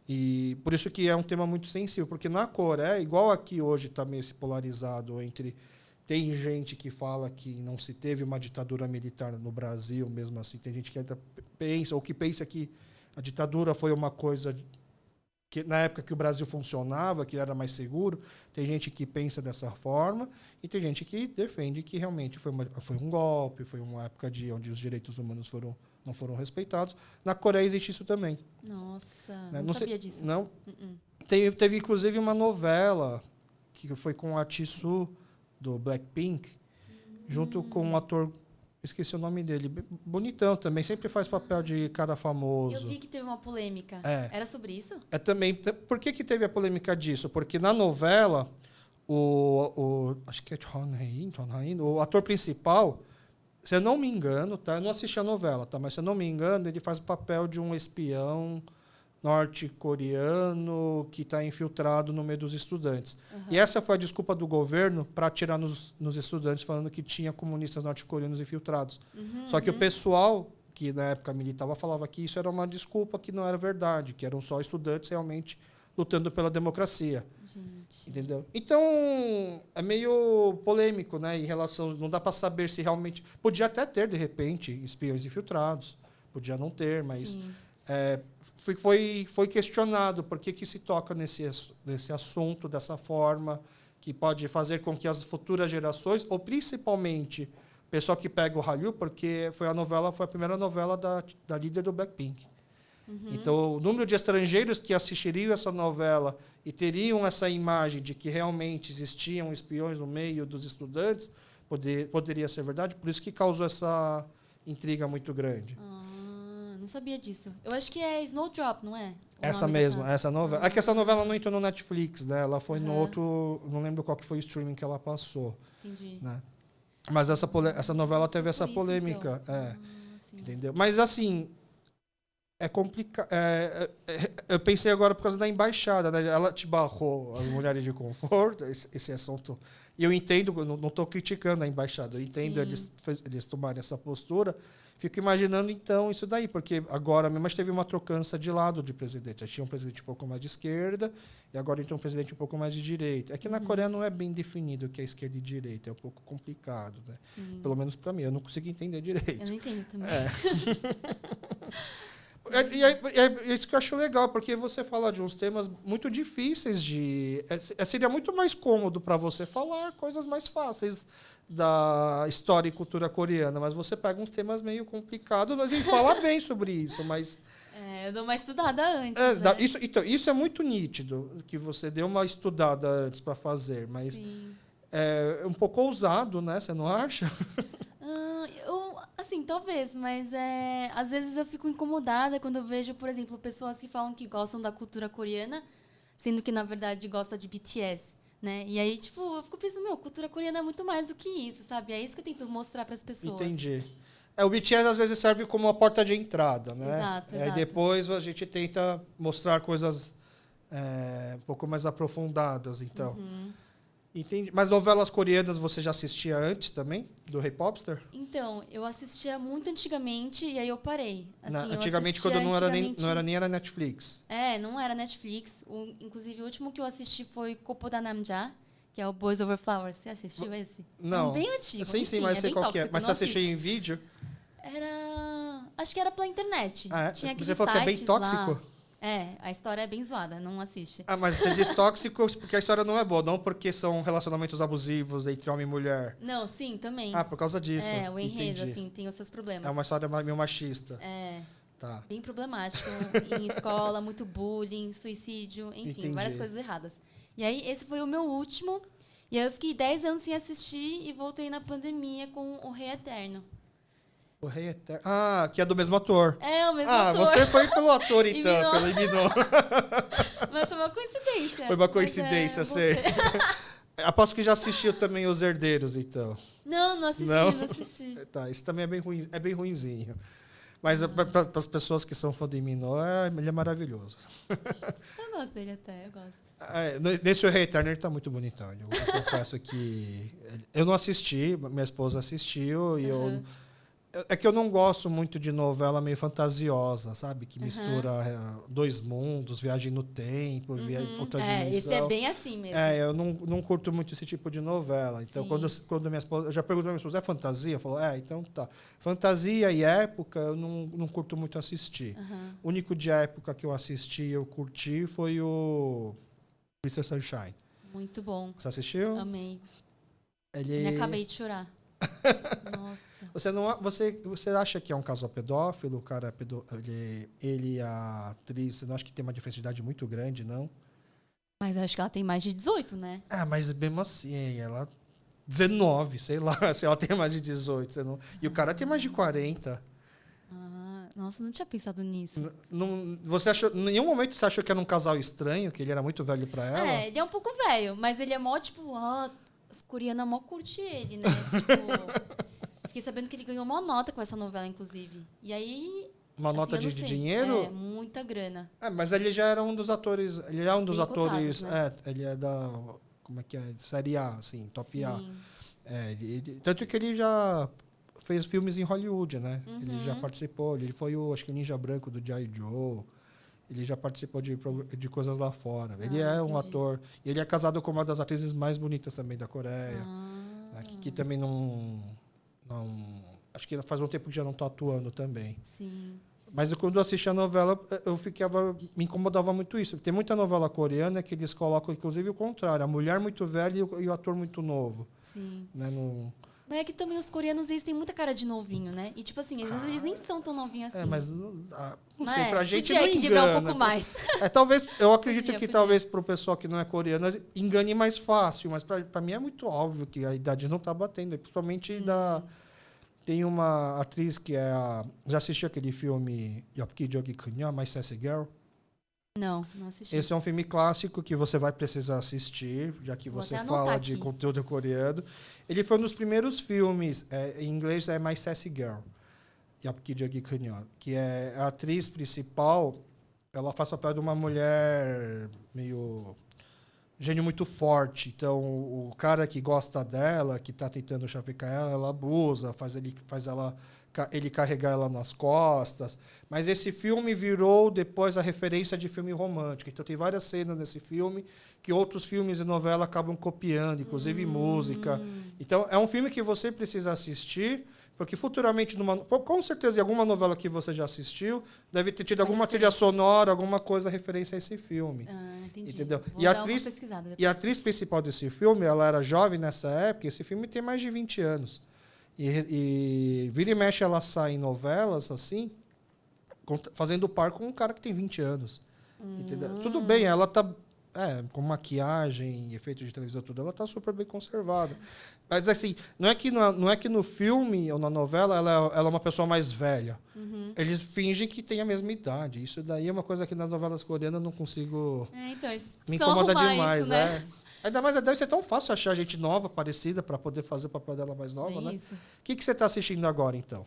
E por isso que é um tema muito sensível, porque na Coreia, igual aqui hoje está meio se polarizado entre... Tem gente que fala que não se teve uma ditadura militar no Brasil, mesmo assim. Tem gente que ainda pensa, ou que pensa que a ditadura foi uma coisa que na época que o Brasil funcionava, que era mais seguro. Tem gente que pensa dessa forma e tem gente que defende que realmente foi um golpe, foi uma época onde os direitos humanos não foram respeitados. Na Coreia existe isso também. Nossa, Né? não sabia disso. Não. Teve inclusive uma novela que foi com a Jisoo do Blackpink, junto com um ator, esqueci o nome dele, bonitão também, sempre faz papel de cara famoso. Eu vi que teve uma polêmica. Era sobre isso? Também. Por que teve a polêmica disso? Porque na novela, acho que é Chon Hae-in, o ator principal, se eu não me engano, tá? Eu não assisti a novela, tá? Mas se eu não me engano, ele faz o papel de um espião norte-coreano que está infiltrado no meio dos estudantes. E essa foi a desculpa do governo para atirar nos estudantes, falando que tinha comunistas norte-coreanos infiltrados. Só que o pessoal que na época militava falava que isso era uma desculpa, que não era verdade, que eram só estudantes realmente lutando pela democracia. Gente. Entendeu? Então, é meio polêmico, né? Em relação... Não dá para saber se realmente... Podia até ter, de repente, espiões infiltrados. Podia não ter, mas... Foi questionado por que se toca nesse assunto dessa forma, que pode fazer com que as futuras gerações, ou principalmente o pessoal que pega o Hallyu, porque foi a primeira novela da líder do Blackpink. Então, o número de estrangeiros que assistiriam essa novela e teriam essa imagem de que realmente existiam espiões no meio dos estudantes poderia ser verdade, por isso que causou essa intriga muito grande. Não sabia disso. Eu acho que é Snowdrop, não é? Essa mesma, essa novela. É que essa novela não entrou no Netflix, né? Ela foi no outro... Não lembro qual que foi o streaming que ela passou. Entendi. Né? Mas essa novela teve essa polêmica. Então. Entendeu? Mas, assim... É complicado. Eu pensei agora por causa da embaixada, né? Ela te barrou as mulheres de conforto, esse assunto. E eu entendo, não estou criticando a embaixada, eu entendo eles tomarem essa postura. Fico imaginando, então, isso daí, porque agora mesmo teve uma trocança de lado de presidente. Já tinha um presidente um pouco mais de esquerda e agora entrou um presidente um pouco mais de direita. É que na Coreia não é bem definido o que é esquerda e direita, é um pouco complicado, né? Pelo menos para mim, eu não consigo entender direito. Eu não entendo também. É isso que eu acho legal, porque você fala de uns temas muito difíceis seria muito mais cômodo para você falar coisas mais fáceis da história e cultura coreana, mas você pega uns temas meio complicados, mas ele fala bem sobre isso, mas... Eu dou uma estudada antes, né? Isso é muito nítido, que você deu uma estudada antes para fazer, mas é um pouco ousado, né? Você não acha? Assim, talvez, mas às vezes eu fico incomodada quando eu vejo, por exemplo, pessoas que falam que gostam da cultura coreana, sendo que, na verdade, gosta de BTS. Né? E aí, tipo, eu fico pensando, cultura coreana é muito mais do que isso, sabe? É isso que eu tento mostrar para as pessoas. Entendi. O BTS às vezes serve como uma porta de entrada, né? Exato. Aí depois a gente tenta mostrar coisas um pouco mais aprofundadas, então. Entendi. Mas novelas coreanas você já assistia antes também, do K-Popster? Então, eu assistia muito antigamente e aí eu parei. Assim, antigamente, quando não era nem era Netflix. Não era Netflix. Inclusive, o último que eu assisti foi Kopoda Namja, que é o Boys Over Flowers. Você assistiu esse? Não. É um bem antigo. Sim, enfim, mas é sei bem qual que é. tóxico, Mas não você assistiu assiste. em vídeo? Acho que era pela internet. Ah, é? Tinha Você aqueles falou que é bem sites tóxico? lá. É, a história é bem zoada, não assiste. Ah, mas você diz tóxico porque a história não é boa, não porque são relacionamentos abusivos entre homem e mulher. Não, sim, também. Ah, por causa disso. É, o enredo, Entendi. assim, tem os seus problemas. É uma história meio machista. É, Tá. bem problemático. Em escola, muito bullying, suicídio, enfim, Entendi. várias coisas erradas. E aí, esse foi o meu último. E aí eu fiquei 10 anos sem assistir e voltei na pandemia com O Rei Eterno. O Rei Eterno. Ah, que é do mesmo ator. É, o mesmo Ah, ator. você foi pelo ator, então. Iminou. Pelo iminou. Mas foi uma coincidência. Foi uma Mas, coincidência, eu sei. voltei. Aposto que já assistiu também Os Herdeiros, então. Não assisti, Não? não assisti. Tá, isso também é bem ruinzinho. Mas para as pessoas que são fã de Minot, ele é maravilhoso. Eu gosto dele até, eu gosto. Nesse O Rei Eterno, ele tá muito bonitão. Eu confesso que... Eu não assisti, minha esposa assistiu, e Uhum. é que eu não gosto muito de novela meio fantasiosa, sabe? Que mistura dois mundos, viagem no tempo, outra dimensão. Esse é bem assim mesmo. Eu não curto muito esse tipo de novela. Então, Sim. quando minha esposa... Eu já perguntei pra minha esposa, é fantasia? Falou, então tá. Fantasia e época, eu não curto muito assistir. Uhum. O único de época que eu assisti e eu curti foi o Mr. Sunshine. Muito bom. Você assistiu? Amei. Ele... Me acabei de chorar. Nossa. Você acha que é um casal pedófilo? O cara ele e a atriz, você não acha que tem uma diferença de idade muito grande, não? Mas eu acho que ela tem mais de 18, né? Mas mesmo assim, ela 19, sei lá, se ela tem mais de 18. E o cara tem mais de 40. Nossa, não tinha pensado nisso. Você achou, em nenhum momento você achou que era um casal estranho, que ele era muito velho pra ela? Ele é um pouco velho, mas ele é mó, tipo, as coreanas mó curtem ele, né? Tipo, fiquei sabendo que ele ganhou uma nota com essa novela, inclusive. E aí... Uma assim, nota eu de não sei. dinheiro? Muita grana. Mas ele já era um dos atores. Ele é um dos Bem atores. cotados, né? Ele é da. Como é que é? Série A, assim, top A. Sim. Tanto que ele já fez filmes em Hollywood, né? Ele Uhum. já participou. Ele foi acho que o Ninja Branco do G.I. Joe. Ele já participou de coisas lá fora. Ele é um entendi. ator. E ele é casado com uma das atrizes mais bonitas também da Coreia. Né? Que também não. Acho que faz um tempo que já não está atuando também. Sim. Mas quando eu assisti a novela, me incomodava muito isso. Tem muita novela coreana que eles colocam, inclusive, o contrário. A mulher muito velha e o ator muito novo. Sim. Né? Mas é que também os coreanos, eles têm muita cara de novinho, né? E, tipo assim, às vezes eles nem são tão novinhos assim. Mas não sei, pra gente podia não equilibrar engana. um pouco mais. Talvez, eu acredito que Podia. talvez pro pessoal que não é coreano engane mais fácil, mas pra mim é muito óbvio que a idade não tá batendo. Principalmente tem uma atriz que é já assistiu aquele filme Yeopki Jogi Kunya, My Sassy Girl? Não assisti. Esse é um filme clássico que você vai precisar assistir, já que Vou você até fala anotar de aqui. conteúdo coreano. Ele foi um dos primeiros filmes, em inglês é My Sassy Girl, Yeopki Jogi Kunya, que é a atriz principal, ela faz papel de uma mulher meio gênio muito forte. Então, o cara que gosta dela, que está tentando chavecar ela abusa, faz ele carregar ela nas costas. Mas esse filme virou depois a referência de filme romântico. Então, tem várias cenas nesse filme que outros filmes e novela acabam copiando, inclusive música. Então, é um filme que você precisa assistir, porque futuramente, com certeza, em alguma novela que você já assistiu, deve ter tido alguma trilha sonora, alguma coisa referência a esse filme. Entendi. Entendeu? Vou E a dar uma atriz- pesquisada depois. E a atriz principal desse filme, ela era jovem nessa época, esse filme tem mais de 20 anos. E vira e mexe ela sai em novelas, assim, fazendo par com um cara que tem 20 anos. Entendeu? Tudo bem, ela tá com maquiagem e efeito de televisão, tudo, ela tá super bem conservada. Mas assim, não é que no filme ou na novela ela é uma pessoa mais velha. Eles fingem que tem a mesma idade. Isso daí é uma coisa que nas novelas coreanas eu não consigo... Então, eles Me precisam incomoda arrumar demais, isso, né? Ainda mais deve ser tão fácil achar gente nova, parecida, para poder fazer o papel dela mais nova, né? Isso. O que você está assistindo agora, então?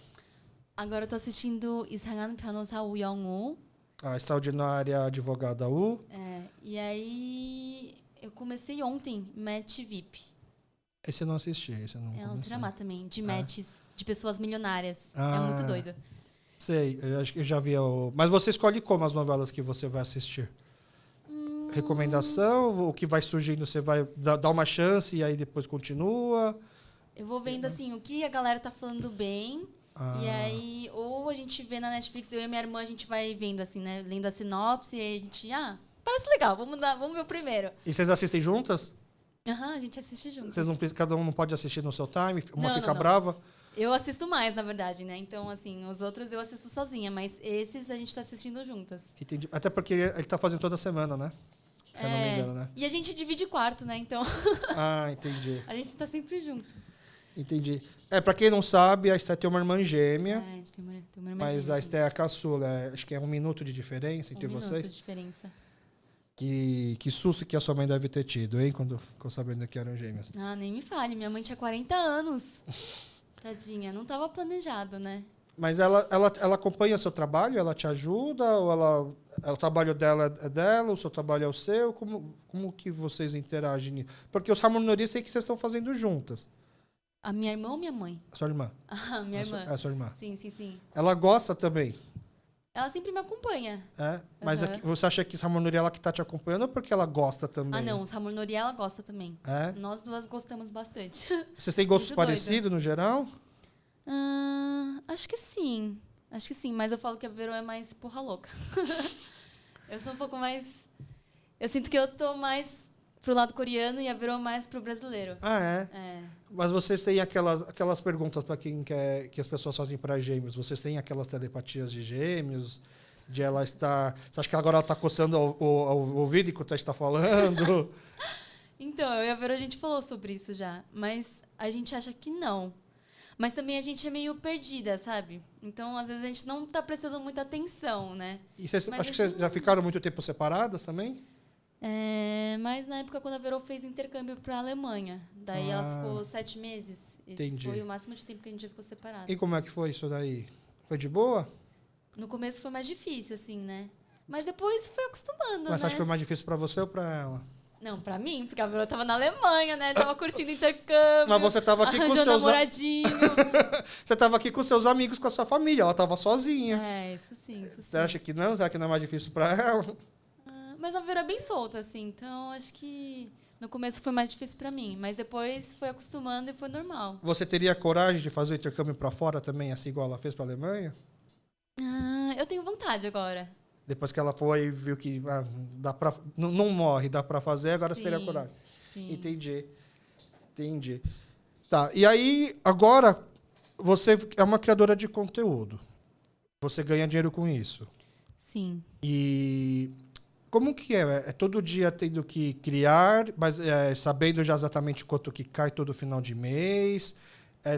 Agora eu tô assistindo 이상한 변호사 우영우. A Extraordinária Advogada U. E aí eu comecei ontem Match VIP. Esse eu não assisti, esse eu não É um comecei. drama também, de matches, de pessoas milionárias. É Ah. muito doido. Sei, eu acho que eu já vi Mas você escolhe como as novelas que você vai assistir? recomendação? O que vai surgindo, você vai dar uma chance e aí depois continua? Eu vou vendo, assim, o que a galera tá falando bem. E aí, ou a gente vê na Netflix, eu e minha irmã, a gente vai vendo, assim, né? Lendo a sinopse, e aí a gente, parece legal, vamos ver o primeiro. E vocês assistem juntas? Aham, a gente assiste junto. Cada um não pode assistir no seu time? Uma Não, fica não, não. brava? Eu assisto mais, na verdade, né? Então, assim, os outros eu assisto sozinha, mas esses a gente tá assistindo juntas. Entendi. Até porque ele tá fazendo toda semana, né? Se eu não me engano, né? E a gente divide quarto, né? Então, Entendi. a gente tá sempre junto. Entendi. Pra quem não sabe, a Esté tem uma irmã gêmea. A gente tem uma irmã Mas gêmea, a Esté é a caçula. Acho que é 1 minuto de diferença entre vocês. 1 minuto de diferença. Que susto que a sua mãe deve ter tido, hein? Quando ficou sabendo que eram gêmeas. Nem me fale. Minha mãe tinha 40 anos. Tadinha. Não estava planejado, né? Mas ela acompanha seu trabalho? Ela te ajuda? Ou o trabalho dela é dela? O seu trabalho é o seu? Como que vocês interagem? Porque os Ramonori sei que vocês estão fazendo juntas. A minha irmã ou minha mãe? A sua irmã. Minha irmã. A sua irmã. Sim, sim, sim. Ela gosta também? Ela sempre me acompanha. Mas você acha que os Ramonori ela que está te acompanhando ou porque ela gosta também? Não. Os Ramonori ela gosta também. Nós duas gostamos bastante. Vocês têm gostos Muito parecidos no geral? Acho que sim. Mas eu falo que a Vero é mais porra louca. Eu sou um pouco mais... Eu sinto que eu tô mais pro lado coreano e a Vero mais pro brasileiro. Mas vocês têm aquelas perguntas para quem quer que as pessoas fazem para gêmeos. Vocês têm aquelas telepatias de gêmeos? De ela estar... Você acha que agora ela está coçando o ouvido enquanto a gente está falando? Então, eu e a Vero, a gente falou sobre isso já. Mas a gente acha que não. Mas também a gente é meio perdida, sabe? Então, às vezes, a gente não tá prestando muita atenção, né? E acho que vocês já ficaram muito tempo separadas também? Mas na época, quando a Vero fez intercâmbio para a Alemanha. Daí ela ficou 7 meses. Entendi. Foi o máximo de tempo que a gente já ficou separado. E como é que foi isso daí? Foi de boa? No começo foi mais difícil, assim, né? Mas depois foi acostumando, Mas né? acha que foi mais difícil para você ou para ela? Não, pra mim, porque a Vero tava na Alemanha, né? Tava curtindo intercâmbio. Mas você tava aqui com seus namoradinho. Você tava aqui com seus amigos, com a sua família. Ela tava sozinha. Isso sim. Você acha que não? Será que não é mais difícil para ela? Mas a Vero é bem solta, assim. Então, acho que no começo foi mais difícil pra mim. Mas depois foi acostumando e foi normal. Você teria coragem de fazer o intercâmbio para fora também, assim igual ela fez para a Alemanha? Eu tenho vontade agora. Depois que ela foi e viu que não morre, dá para fazer, agora Sim, você teria coragem. Sim. Entendi. Tá, e aí, agora, você é uma criadora de conteúdo. Você ganha dinheiro com isso. Sim. E como que é? É todo dia tendo que criar, mas sabendo já exatamente quanto que cai todo final de mês?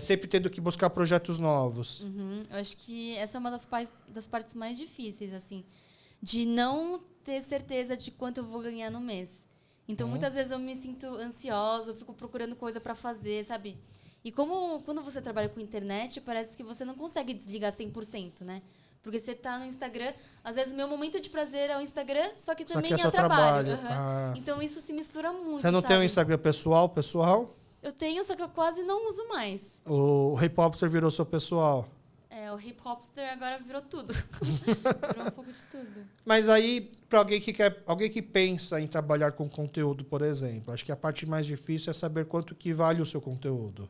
Sempre tendo que buscar projetos novos? Eu acho que essa é uma das partes mais difíceis, assim. De não ter certeza de quanto eu vou ganhar no mês. Então, muitas vezes eu me sinto ansiosa, eu fico procurando coisa para fazer, sabe? E quando você trabalha com internet, parece que você não consegue desligar 100%, né? Porque você tá no Instagram, às vezes o meu momento de prazer é o Instagram, só que também é o trabalho. Então, isso se mistura muito, Você não tem um Instagram pessoal? Eu tenho, só que eu quase não uso mais. O Hip-Hopster virou seu pessoal? O Hip-Hopster agora virou tudo. Virou um pouco de tudo. Mas aí, para alguém que pensa em trabalhar com conteúdo, por exemplo, acho que a parte mais difícil é saber quanto que vale o seu conteúdo.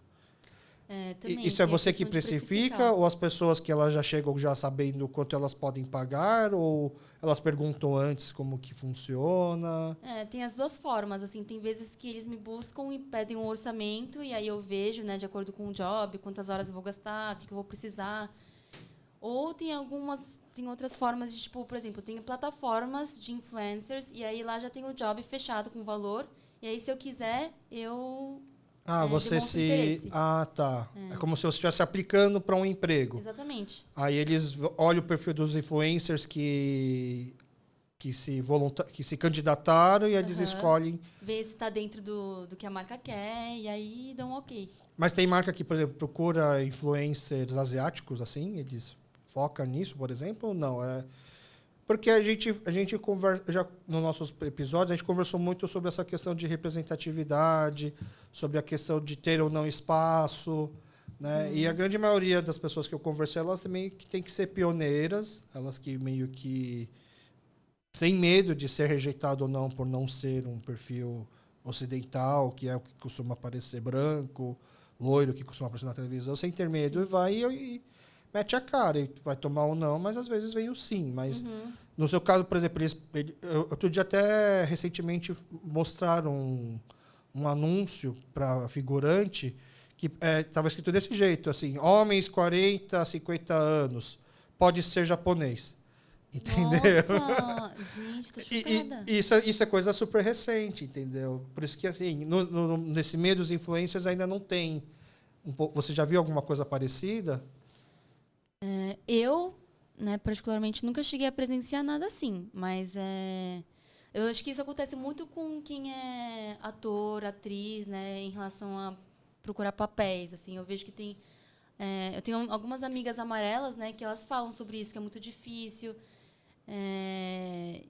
Também, isso é você que precifica ou as pessoas que elas já chegam já sabendo quanto elas podem pagar ou elas perguntam antes como que funciona? Tem as duas formas, assim, tem vezes que eles me buscam e pedem um orçamento e aí eu vejo, né, de acordo com o job, quantas horas eu vou gastar, o que eu vou precisar. Ou tem outras formas de, tipo, por exemplo, tem plataformas de influencers e aí lá já tem o job fechado com valor e aí se eu quiser, eu você se... interesse. Tá. É como se você estivesse aplicando para um emprego. Exatamente. Aí eles olham o perfil dos influencers que se candidataram e eles escolhem... Ver se está dentro do que a marca quer e aí dão um ok. Mas tem marca que, por exemplo, procura influencers asiáticos, assim? Eles focam nisso, por exemplo, ou não? Porque a gente conversa, já nos nossos episódios, a gente conversou muito sobre essa questão de representatividade, sobre a questão de ter ou não espaço, né? E a grande maioria das pessoas que eu conversei, elas também que têm que ser pioneiras, elas que meio que sem medo de ser rejeitado ou não por não ser um perfil ocidental, que é o que costuma aparecer branco, loiro, que costuma aparecer na televisão, sem ter medo, vai e mete a cara, e vai tomar ou não, mas às vezes vem o sim. Mas no seu caso, por exemplo, outro dia até recentemente mostraram um anúncio para figurante que estava escrito desse jeito, assim, homens 40, 50 anos, pode ser japonês. Entendeu? Nossa, gente, tô chocada. Isso é coisa super recente, entendeu? Por isso que, assim, nesse meio dos influencers ainda não tem. Você já viu alguma coisa parecida? Eu, né, particularmente, nunca cheguei a presenciar nada assim, mas eu acho que isso acontece muito com quem é ator, atriz, né, em relação a procurar papéis. Assim, eu vejo que tem. Eu tenho algumas amigas amarelas, né, que elas falam sobre isso, que é muito difícil.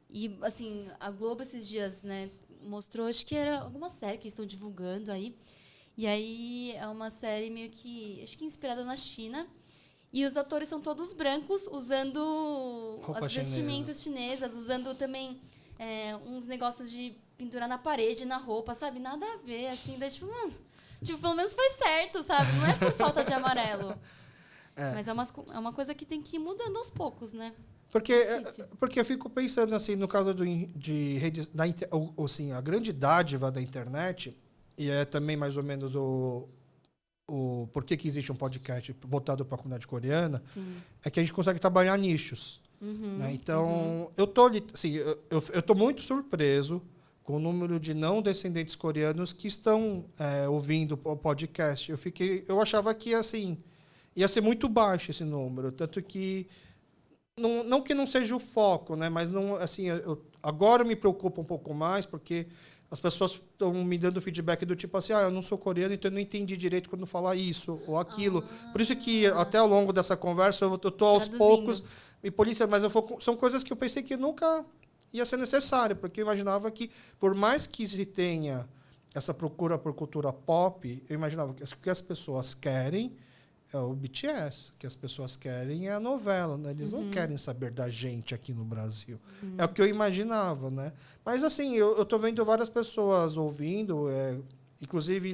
E assim, a Globo esses dias, né, mostrou, acho que era alguma série que estão divulgando aí. E aí é uma série meio que, acho que inspirada na China. E os atores são todos brancos, usando as vestimentas chinesas, usando também uns negócios de pinturar na parede, na roupa, sabe? Nada a ver, assim, daí, tipo, mano, pelo menos faz certo, sabe? Não é por falta de amarelo. Mas é uma coisa que tem que ir mudando aos poucos, né? Porque eu fico pensando, assim, no caso de redes, assim, a grande dádiva da internet, e é também mais ou menos o porquê que existe um podcast voltado para a comunidade coreana, é que a gente consegue trabalhar nichos. Né? Então, eu tô muito surpreso com o número de não descendentes coreanos que estão ouvindo o podcast. Eu achava que assim, ia ser muito baixo esse número, tanto que não que não seja o foco, né? Mas não, assim, agora eu me preocupo um pouco mais, porque as pessoas estão me dando feedback do tipo assim, eu não sou coreano, então eu não entendi direito quando falar isso ou aquilo. Por isso que até ao longo dessa conversa eu tô aos poucos me policiando, mas são coisas que eu pensei que nunca ia ser necessário, porque eu imaginava que, por mais que se tenha essa procura por cultura pop, eu imaginava que o que as pessoas querem é o BTS, que as pessoas querem é a novela, né? Eles não querem saber da gente aqui no Brasil. É o que eu imaginava, né? Mas, assim, eu tô vendo várias pessoas ouvindo, inclusive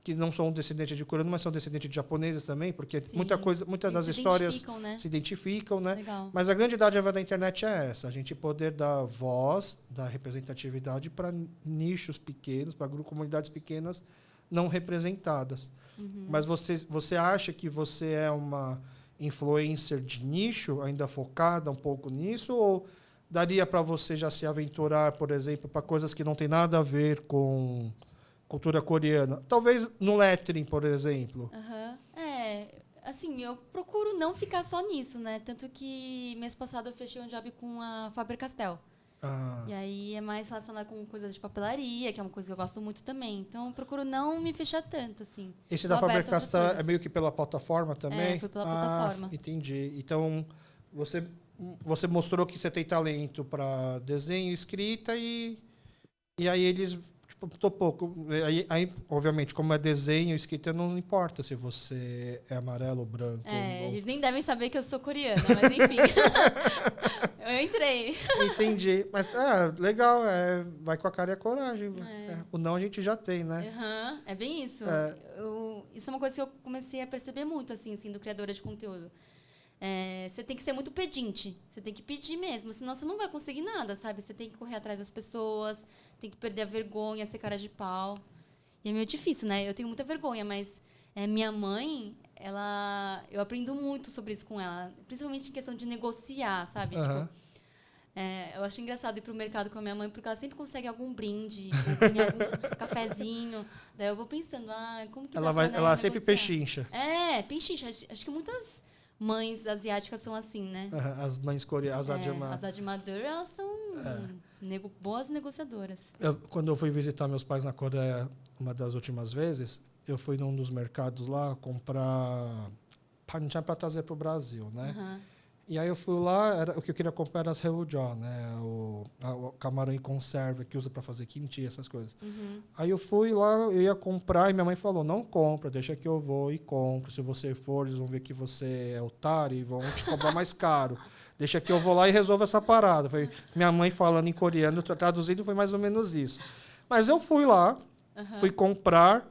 que não são descendentes de coreano, mas são descendentes de japoneses também, porque muitas das histórias se identificam, né? Legal. Mas a grande dádiva da internet é essa, a gente poder dar voz, dar representatividade para nichos pequenos, para comunidades pequenas não representadas. Mas você acha que você é uma influencer de nicho, ainda focada um pouco nisso, ou daria para você já se aventurar, por exemplo, para coisas que não tem nada a ver com cultura coreana? Talvez no lettering, por exemplo. Assim, eu procuro não ficar só nisso, né? Tanto que mês passado eu fechei um job com a Faber-Castell. E aí é mais relacionado com coisas de papelaria, que é uma coisa que eu gosto muito também. Então eu procuro não me fechar tanto, assim. Esse da Faber-Castell é meio que pela plataforma também? Foi pela plataforma. Entendi. Então, você mostrou que você tem talento para desenho, escrita e aí eles topou. Aí, obviamente, como é desenho, escrita, não importa se você é amarelo ou branco. Eles nem devem saber que eu sou coreana, mas enfim. Eu entrei. Entendi. Mas, legal, vai com a cara e a coragem. O não a gente já tem, né? É bem isso. Isso é uma coisa que eu comecei a perceber muito, assim, sendo criadora de conteúdo. Você tem que ser muito pedinte. Você tem que pedir mesmo, senão você não vai conseguir nada, sabe? Você tem que correr atrás das pessoas, tem que perder a vergonha, ser cara de pau. E é meio difícil, né? Eu tenho muita vergonha, mas minha mãe, eu aprendo muito sobre isso com ela. Principalmente em questão de negociar, sabe? Tipo, eu acho engraçado ir pro mercado com a minha mãe, porque ela sempre consegue algum brinde, algum cafezinho. Daí eu vou pensando, como que ela sempre pechincha. Pechincha. Acho que muitas mães asiáticas são assim, né? As mães coreanas, as Admadur, elas são boas negociadoras. Quando eu fui visitar meus pais na Coreia uma das últimas vezes, eu fui num dos mercados lá comprar panchan para trazer para o Brasil, né? E aí eu fui lá, o que eu queria comprar era as Reujeon, né? O camarão em conserva que usa para fazer kimchi, essas coisas. Aí eu fui lá, eu ia comprar e minha mãe falou, não compra, deixa que eu vou e compro. Se você for, eles vão ver que você é otário e vão te cobrar mais caro. Deixa que eu vou lá e resolvo essa parada. Foi minha mãe falando em coreano, traduzindo, foi mais ou menos isso. Mas eu fui lá, fui comprar,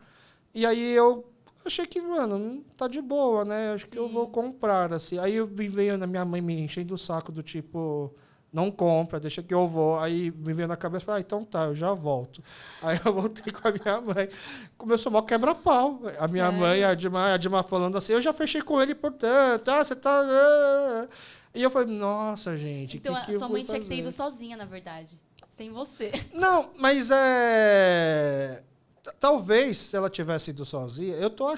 e aí eu achei que, mano, não tá de boa, né? Acho que eu vou comprar, assim. Aí me veio na minha mãe me enchendo o saco do tipo, não compra, deixa que eu vou. Aí me veio na cabeça, então tá, eu já volto. Aí eu voltei com a minha mãe. Começou mal quebra-pau. A minha mãe, a Dilma falando assim, eu já fechei com ele, portanto, você tá... E eu falei, nossa, gente, Então, que eu sua vou mãe tinha que ter fazer? ido sozinha, na verdade. Sem você. Não, mas talvez, se ela tivesse ido sozinha, eu tô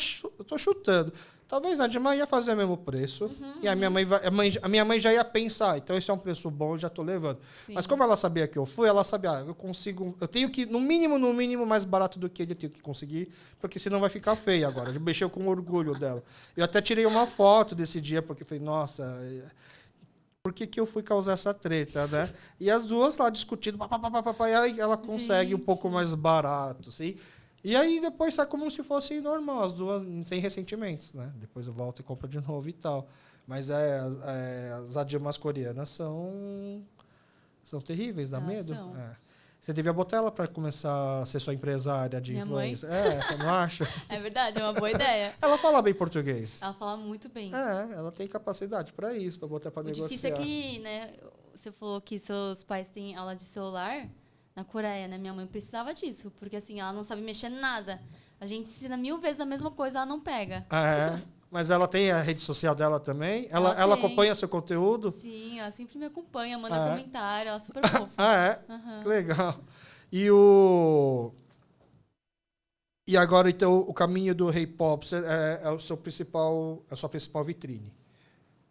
chutando. Talvez a Dilma ia fazer o mesmo preço. E a minha mãe, a minha mãe já ia pensar, então esse é um preço bom, eu já tô levando. Sim. Mas como ela sabia que eu fui, ela sabia, eu consigo. Eu tenho que, no mínimo, mais barato do que ele, eu tenho que conseguir, porque senão vai ficar feio agora. Ele mexeu com o orgulho dela. Eu até tirei uma foto desse dia, porque falei, nossa. Por que eu fui causar essa treta, né? E as duas lá discutindo, e aí ela consegue um pouco mais barato, assim. E aí depois sai como se fosse normal, as duas sem ressentimentos, né? Depois eu volto e compro de novo e tal. Mas as Adimas coreanas são terríveis, dá medo. São. Você devia botar ela para começar a ser sua empresária de influência. Você não acha? É verdade, é uma boa ideia. Ela fala bem português. Ela fala muito bem. Ela tem capacidade para isso, para botar para negociar. O difícil é que, né, você falou que seus pais têm aula de celular na Coreia, né? Minha mãe precisava disso, porque assim, ela não sabe mexer em nada. A gente ensina 1000 vezes a mesma coisa, ela não pega. Mas ela tem a rede social dela também? Ela acompanha seu conteúdo? Sim, ela sempre me acompanha, manda comentário, ela é super fofa. Que legal. E agora, então, o caminho do K-pop é a sua principal vitrine.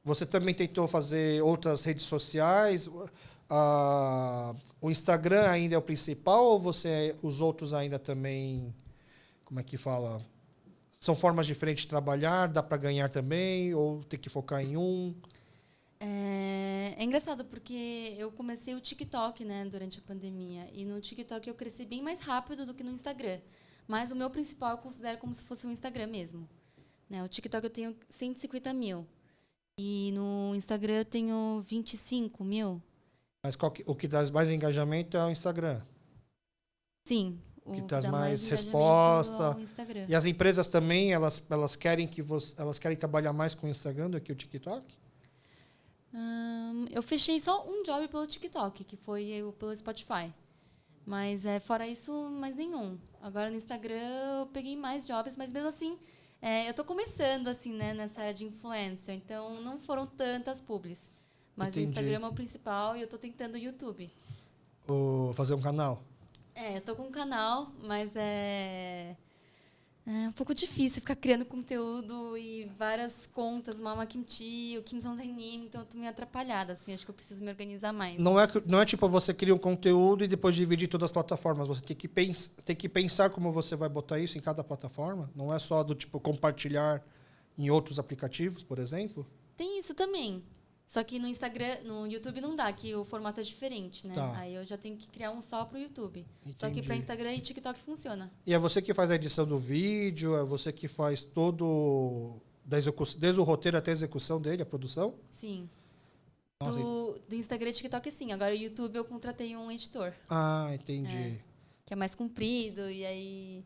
Você também tentou fazer outras redes sociais? O Instagram ainda é o principal ou os outros ainda também, como é que fala? São formas diferentes de trabalhar, dá para ganhar também, ou tem que focar em um? É engraçado, porque eu comecei o TikTok, né, durante a pandemia. E no TikTok eu cresci bem mais rápido do que no Instagram. Mas o meu principal eu considero como se fosse o Instagram mesmo. Né, o TikTok eu tenho 150 mil. E no Instagram eu tenho 25 mil. Mas o que dá mais engajamento é o Instagram? Sim. O que traz mais resposta. Instagram. E as empresas também, elas querem elas querem trabalhar mais com o Instagram do que o TikTok? Eu fechei só um job pelo TikTok, que foi pelo Spotify. Mas fora isso, mais nenhum. Agora no Instagram eu peguei mais jobs, mas mesmo assim, eu tô começando assim, né, nessa área de influencer, então não foram tantas publis. Mas Entendi. o Instagram é o principal e eu tô tentando o YouTube. Fazer um canal? Eu tô com um canal, mas é um pouco difícil ficar criando conteúdo e várias contas, Mama Kimchi, o Kim Song Nim, então eu tô meio atrapalhada, assim, acho que eu preciso me organizar mais. Não é tipo você cria um conteúdo e depois divide em todas as plataformas. Você tem que pensar como você vai botar isso em cada plataforma. Não é só do tipo compartilhar em outros aplicativos, por exemplo. Tem isso também. Só que no Instagram, no YouTube não dá, que o formato é diferente, né? Tá. Aí eu já tenho que criar um só pro YouTube. Entendi. Só que para Instagram e TikTok funciona. E é você que faz a edição do vídeo, é você que faz todo desde o roteiro até a execução dele, a produção? Sim. Nossa, Do Instagram e TikTok, sim. Agora o YouTube eu contratei um editor. Entendi. Que é mais comprido, e aí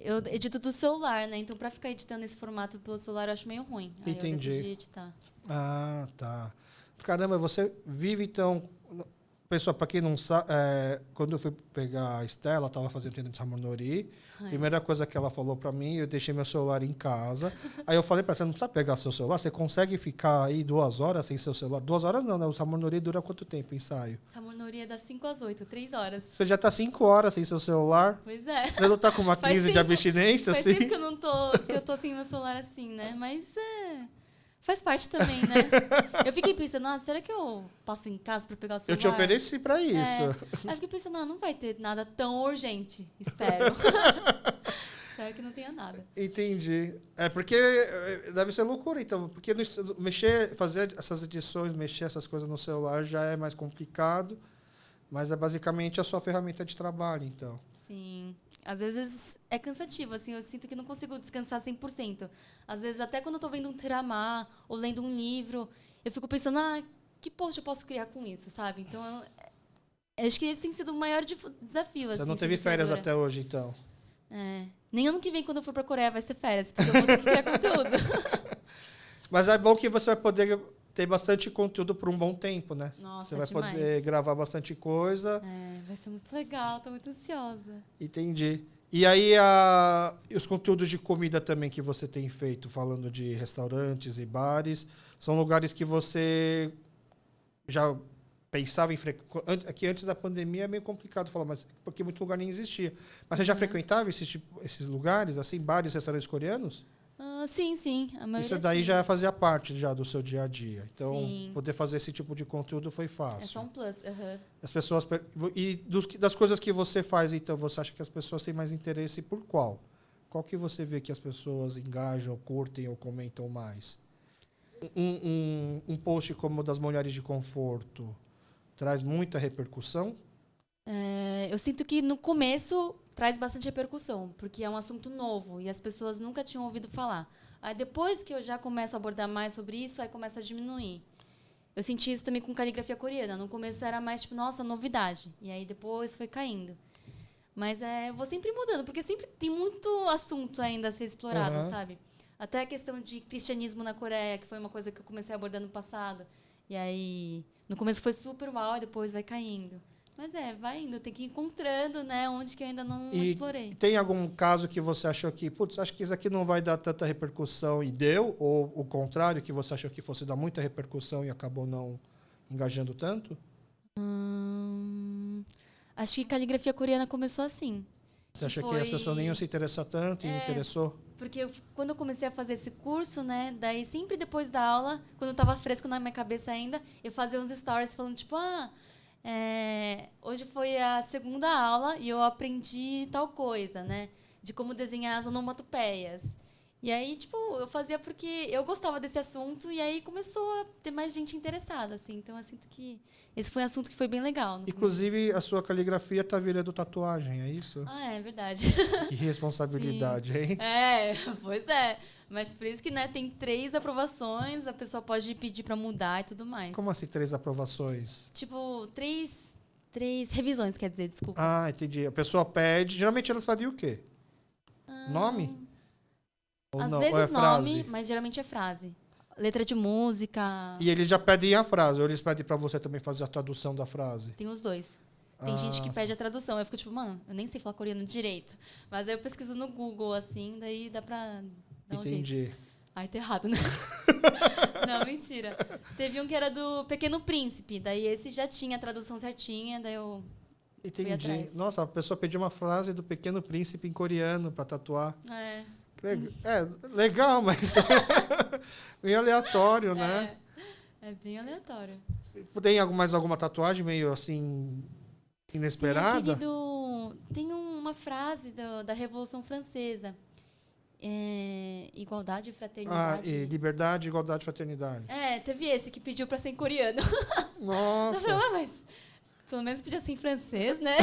eu edito do celular, né? Então, para ficar editando esse formato pelo celular, eu acho meio ruim. Aí Entendi. eu decidi editar. Tá. Caramba, você vive, então... Pessoal, para quem não sabe, quando eu fui pegar a Estela, ela estava fazendo treino de Samonori. Primeira coisa que ela falou para mim, eu deixei meu celular em casa. Aí eu falei para ela, você não precisa pegar seu celular, você consegue ficar aí 2 horas sem seu celular? 2 horas não, né? O Samonori dura quanto tempo o ensaio? Samonori é das 5 às 8, 3 horas. Você já está 5 horas sem seu celular? Pois é. Você não está com uma crise de abstinência, Faz assim? tempo que eu tô sem meu celular assim, né? Mas faz parte também, né? Eu fiquei pensando, será que eu passo em casa para pegar o celular? Eu te ofereci para isso. Aí eu fiquei pensando, não vai ter nada tão urgente, espero. Espero que não tenha nada. Entendi. Porque deve ser loucura, então. Porque fazer essas edições, mexer essas coisas no celular já é mais complicado, mas é basicamente a sua ferramenta de trabalho, então. Sim. Às vezes é cansativo, assim, eu sinto que não consigo descansar 100%. Às vezes, até quando eu estou vendo um drama ou lendo um livro, eu fico pensando, que post eu posso criar com isso, sabe? Então, eu acho que esse tem sido o maior desafio. Você assim, não teve férias criadora. até hoje, então? Nem ano que vem, quando eu for pra Coreia, vai ser férias, porque eu vou ter que criar conteúdo. Mas é bom que você vai poder ter bastante conteúdo por um bom tempo, né? Nossa, você vai demais. poder gravar bastante coisa. Vai ser muito legal, tô muito ansiosa. Entendi. E aí, os conteúdos de comida também que você tem feito, falando de restaurantes e bares, são lugares que você já pensava em frequentar? Aqui antes da pandemia é meio complicado falar, mas porque muito lugar nem existia. Mas você já frequentava esses lugares, assim, bares, restaurantes coreanos? Sim. A maioria, Isso daí sim. já fazia parte já do seu dia a dia. Então, Sim. poder fazer esse tipo de conteúdo foi fácil. É só um plus. As pessoas das coisas que você faz, então, você acha que as pessoas têm mais interesse por qual? Qual que você vê que as pessoas engajam, curtem ou comentam mais? Um post como o das mulheres de conforto traz muita repercussão? Eu sinto que no começo traz bastante repercussão, porque é um assunto novo e as pessoas nunca tinham ouvido falar. Aí depois que eu já começo a abordar mais sobre isso, aí começa a diminuir. Eu senti isso também com caligrafia coreana. No começo era mais tipo, nossa, novidade. E aí depois foi caindo. Mas eu vou sempre mudando, porque sempre tem muito assunto ainda a ser explorado, sabe? Até a questão de cristianismo na Coreia, que foi uma coisa que eu comecei a abordar no passado. E aí, no começo foi super uau, e depois vai caindo. Mas vai indo, tem que ir encontrando, né, onde que eu ainda não explorei. Tem algum caso que você achou que, acho que isso aqui não vai dar tanta repercussão e deu? Ou o contrário, que você achou que fosse dar muita repercussão e acabou não engajando tanto? Acho que caligrafia coreana começou assim. Você acha que as pessoas nem iam se interessar tanto e interessou? Porque quando eu comecei a fazer esse curso, né, daí sempre depois da aula, quando eu estava fresco na minha cabeça ainda, eu fazia uns stories falando, tipo, hoje foi a segunda aula e eu aprendi tal coisa, né? De como desenhar as onomatopeias. E aí, tipo, eu fazia porque eu gostava desse assunto e aí começou a ter mais gente interessada, assim. Então, eu sinto que esse foi um assunto que foi bem legal. Inclusive, a sua caligrafia tá virando tatuagem, é isso? É verdade. Que responsabilidade, hein? Pois é. Mas por isso que, né, tem 3 aprovações, a pessoa pode pedir para mudar e tudo mais. Como assim 3 aprovações? Tipo, 3 revisões, quer dizer, desculpa. Entendi. A pessoa pede, geralmente elas pedem o quê? Nome? Ou Às não? vezes Ou é frase? nome, mas geralmente é frase. Letra de música. E eles já pedem a frase, ou eles pedem para você também fazer a tradução da frase? Tem os dois. Tem gente que pede a tradução. Eu fico tipo, mano, eu nem sei falar coreano direito. Mas aí eu pesquiso no Google, assim, daí dá pra dar um jeito. Entendi. Ai, tá errado, né? Não, mentira. Teve um que era do Pequeno Príncipe. Daí esse já tinha a tradução certinha, daí eu fui Entendi. atrás. Nossa, a pessoa pediu uma frase do Pequeno Príncipe em coreano para tatuar. Legal, mas meio aleatório, né? É bem aleatório. Tem mais alguma tatuagem meio assim inesperada? Tem uma frase da Revolução Francesa. Igualdade e fraternidade. E liberdade, igualdade e fraternidade. Teve esse que pediu pra ser em coreano. Nossa. Mas pelo menos podia ser em francês, né?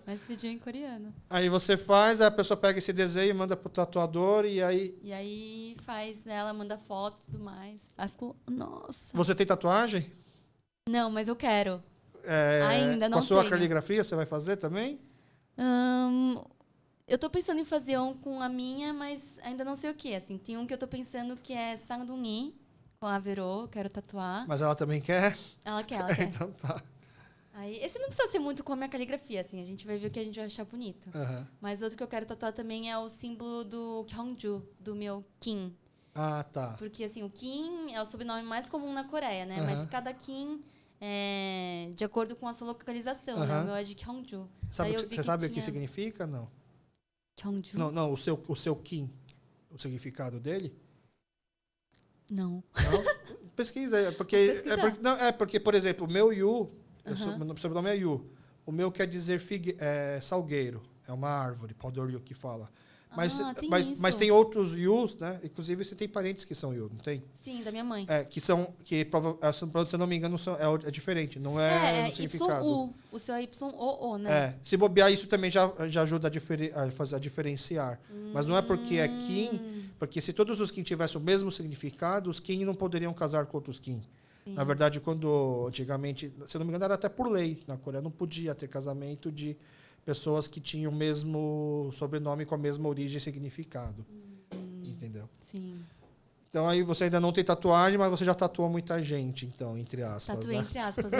Mas pediu em coreano. Aí você faz, a pessoa pega esse desenho e manda pro tatuador e aí... E aí faz, né? Ela manda foto e tudo mais. Aí ficou, nossa. Você tem tatuagem? Não, mas eu quero. Ainda não com a sua tenho. caligrafia você vai fazer também? Eu tô pensando em fazer um com a minha, mas ainda não sei o que. Assim, tem um que eu tô pensando que é Sangdong-i, com a Verô, quero tatuar. Mas ela também quer? Ela quer. Então tá. Aí, esse não precisa ser muito com a minha caligrafia, assim, a gente vai ver o que a gente vai achar bonito. Mas outro que eu quero tatuar também é o símbolo do Gyeongju, do meu Kim. Tá. Porque, assim, o Kim é o sobrenome mais comum na Coreia, né? Mas cada Kim é de acordo com a sua localização, né? O meu é de Gyeongju. Você sabe o que significa, não? Gyeongju? Não, o seu Kim, o significado dele? Não. Pesquisa, porque, por exemplo, o meu Yu, meu sobrenome é Yu. O meu quer dizer salgueiro. É uma árvore, Podoryu que fala. Mas tem outros Yus, né? Inclusive, você tem parentes que são Yu, não tem? Sim, da minha mãe. Se eu não me engano, é diferente, não é no significado. YU. O seu é YOO, né? Se bobear, isso também já ajuda a diferenciar. Mas não é porque é Kim Porque se todos os Kim tivessem o mesmo significado, os Kim não poderiam casar com outros Kim. Sim. Na verdade, quando antigamente, se eu não me engano, era até por lei. Na Coreia não podia ter casamento de pessoas que tinham o mesmo sobrenome com a mesma origem e significado. Entendeu? Sim. Então aí você ainda não tem tatuagem, mas você já tatuou muita gente, então, entre aspas. Tatuei, Né? entre aspas,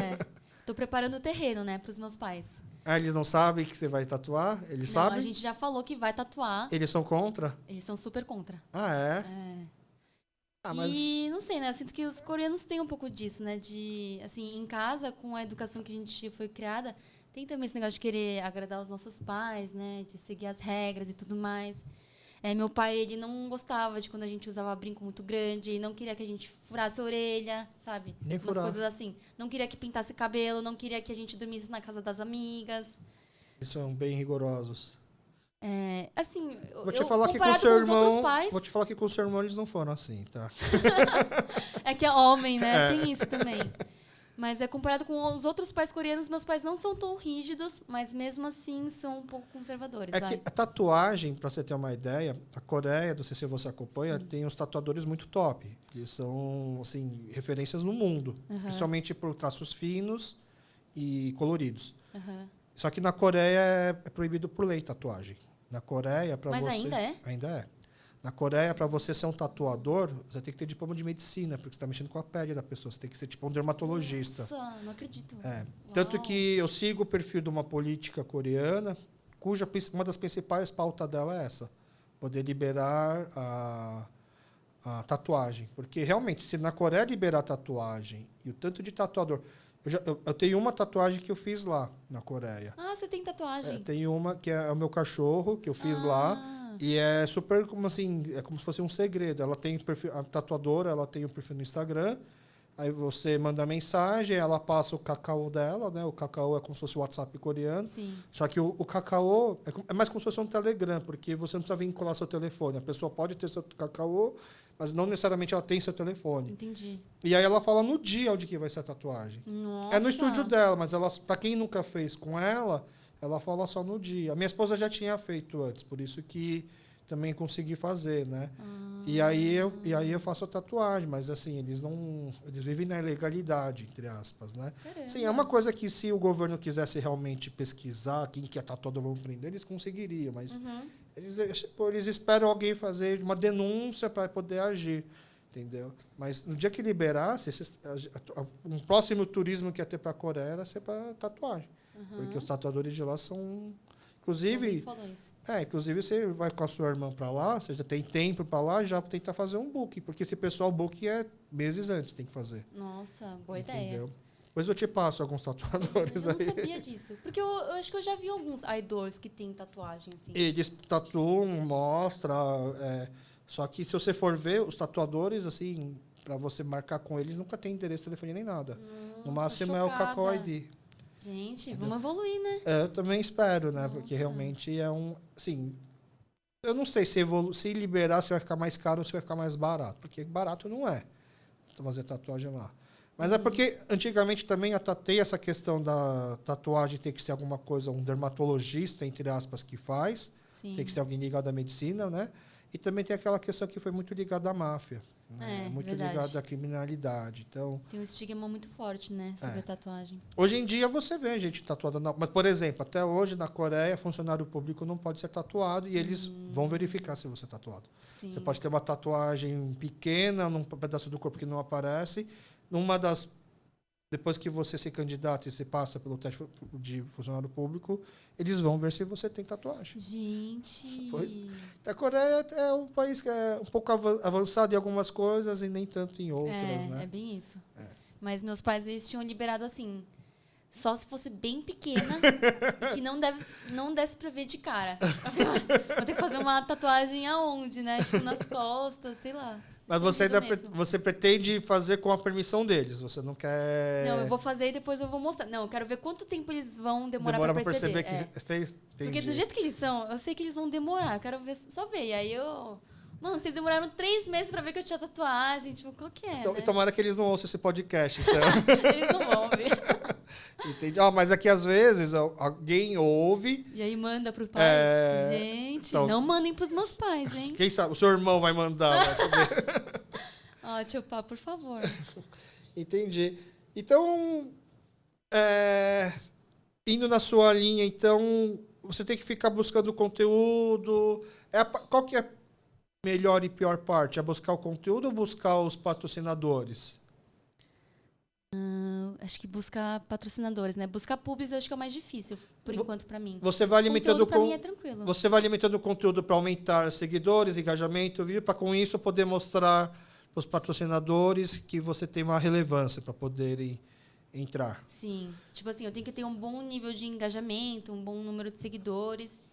Tô preparando o terreno, né, pros meus pais. Ah, eles não sabem que você vai tatuar? Eles Não, sabem? a gente já falou que vai tatuar. Eles são contra? Eles são super contra. Ah, é? É. Ah, mas... E não sei, né? Eu sinto que os coreanos têm um pouco disso, né? De, assim, em casa, com a educação que a gente foi criada, tem também esse negócio de querer agradar os nossos pais, né? De seguir as regras e tudo mais. Meu pai, ele não gostava de quando a gente usava brinco muito grande, não queria que a gente furasse a orelha, sabe? Nem Umas furar. coisas assim. Não queria que pintasse cabelo, não queria que a gente dormisse na casa das amigas. Eles são bem rigorosos. Assim, Vou te falar que com o comparado seu os outros irmão... pais, Vou te falar que com o seu irmão eles não foram assim, tá? é que é homem, né? Tem isso também. Mas comparado com os outros pais coreanos, meus pais não são tão rígidos, mas mesmo assim são um pouco conservadores. É que a tatuagem, para você ter uma ideia, a Coreia, não sei se você acompanha, tem uns tatuadores muito top. Eles são, assim, referências no mundo. Principalmente por traços finos e coloridos. Só que na Coreia é proibido por lei tatuagem. Na Coreia, para você... Mas ainda é? Ainda é. Na Coreia, para você ser um tatuador, você tem que ter diploma de medicina, porque você está mexendo com a pele da pessoa. Você tem que ser tipo um dermatologista. Nossa, não acredito. Tanto que eu sigo o perfil de uma política coreana, cuja uma das principais pautas dela é essa. Poder liberar a tatuagem. Porque, realmente, se na Coreia liberar a tatuagem e o tanto de tatuador... Eu tenho uma tatuagem que eu fiz lá, na Coreia. Ah, você tem tatuagem? Tenho uma que é o meu cachorro, que eu fiz lá. E é super, como assim, é como se fosse um segredo. Ela tem perfil, a tatuadora, ela tem um perfil no Instagram. Aí você manda mensagem, ela passa o cacau dela, né? O cacau é como se fosse o WhatsApp coreano. Sim. Só que o cacau é mais como se fosse um Telegram, porque você não precisa vincular seu telefone. A pessoa pode ter seu cacau, mas não necessariamente ela tem seu telefone. Entendi. E aí ela fala no dia onde que vai ser a tatuagem. Nossa. É no estúdio dela, mas para quem nunca fez com ela, ela fala só no dia. A minha esposa já tinha feito antes, por isso que também consegui fazer, né? E aí eu faço a tatuagem, mas assim, eles vivem na ilegalidade, entre aspas, né? Caramba. Sim, é uma coisa que se o governo quisesse realmente pesquisar quem que é tatuador, vão prender, eles conseguiriam, mas eles esperam alguém fazer uma denúncia para poder agir, entendeu? Mas no dia que liberasse, um próximo turismo que ia ter para a Coreia era ser para tatuagem. Porque os tatuadores de lá são... Inclusive, inclusive você vai com a sua irmã para lá, você já tem tempo para lá, já tenta fazer um book. Porque esse pessoal book é meses antes, tem que fazer. Nossa, boa Entendeu? ideia. Depois eu te passo alguns tatuadores Eu não aí. sabia disso. Porque eu acho que eu já vi alguns idols que têm tatuagem, assim. Eles tatuam, mostram. Só que se você for ver, os tatuadores, assim, para você marcar com eles, nunca tem endereço, telefone nem nada. No máximo é o Cacau ID. Gente, vamos evoluir, né? Eu também espero, né? Porque realmente é um... Assim, eu não sei se liberar, se vai ficar mais caro ou se vai ficar mais barato. Porque barato não é fazer tatuagem lá. Mas é porque antigamente também tem essa questão da tatuagem ter que ser alguma coisa, um dermatologista, entre aspas, que faz. Sim. Tem que ser alguém ligado à medicina, né? E também tem aquela questão que foi muito ligada à máfia. Né? Muito ligada à criminalidade. Então, tem um estigma muito forte, né? Sobre a tatuagem. Hoje em dia você vê gente tatuada. Mas, por exemplo, até hoje na Coreia, funcionário público não pode ser tatuado e eles vão verificar se você é tatuado. Sim. Você pode ter uma tatuagem pequena num pedaço do corpo que não aparece. Depois que você se candidata e você passa pelo teste de funcionário público, eles vão ver se você tem tatuagem. Gente! A Coreia é um país que é um pouco avançado em algumas coisas e nem tanto em outras, né? É bem isso. Mas meus pais, eles tinham liberado assim, só se fosse bem pequena e que não desse pra ver de cara. Vou ter que fazer uma tatuagem aonde, né? Tipo, nas costas, sei lá. Mas você pretende fazer com a permissão deles, você não quer... Não, eu vou fazer e depois eu vou mostrar. Não, eu quero ver quanto tempo eles vão demorar pra perceber. Que fez? Entendi. Porque do jeito que eles são, eu sei que eles vão demorar. Eu quero ver, só ver. E aí Mano, vocês demoraram 3 meses pra ver que eu tinha tatuagem. Tipo, qual que é, Então, né? tomara que eles não ouçam esse podcast, então. Eles não vão ver. Entendi. Mas aqui, às vezes, alguém ouve... E aí manda pro pai. Gente, então, não mandem pros meus pais, hein? Quem sabe? O seu irmão vai mandar, vai saber. Tio Pá, por favor. Entendi. Então, indo na sua linha, então, você tem que ficar buscando conteúdo. Qual que é a melhor e pior parte? É buscar o conteúdo ou buscar os patrocinadores? Acho que buscar patrocinadores, né? Buscar públicos eu acho que é o mais difícil, por enquanto, pra mim. Você vai alimentando Pra mim é tranquilo. Você vai alimentando conteúdo para aumentar seguidores, engajamento, para com isso poder mostrar para os patrocinadores que você tem uma relevância para poderem entrar. Sim. Tipo assim, eu tenho que ter um bom nível de engajamento, um bom número de seguidores.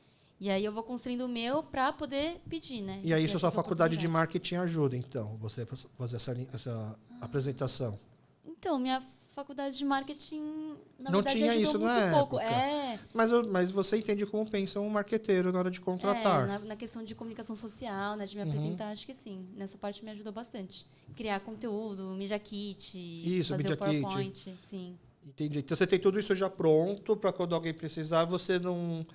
E aí eu vou construindo o meu para poder pedir, né? E aí isso a sua faculdade de marketing ajuda, então, você fazer essa apresentação. Então, minha faculdade de marketing, na não verdade, tinha ajudou isso muito na pouco. época. Mas você entende como pensa um marqueteiro na hora de contratar. Na questão de comunicação social, né, de me apresentar, acho que sim. Nessa parte me ajudou bastante. Criar conteúdo, Media Kit, Isso, fazer Media o PowerPoint, sim. Entendi. Então você tem tudo isso já pronto para quando alguém precisar, você não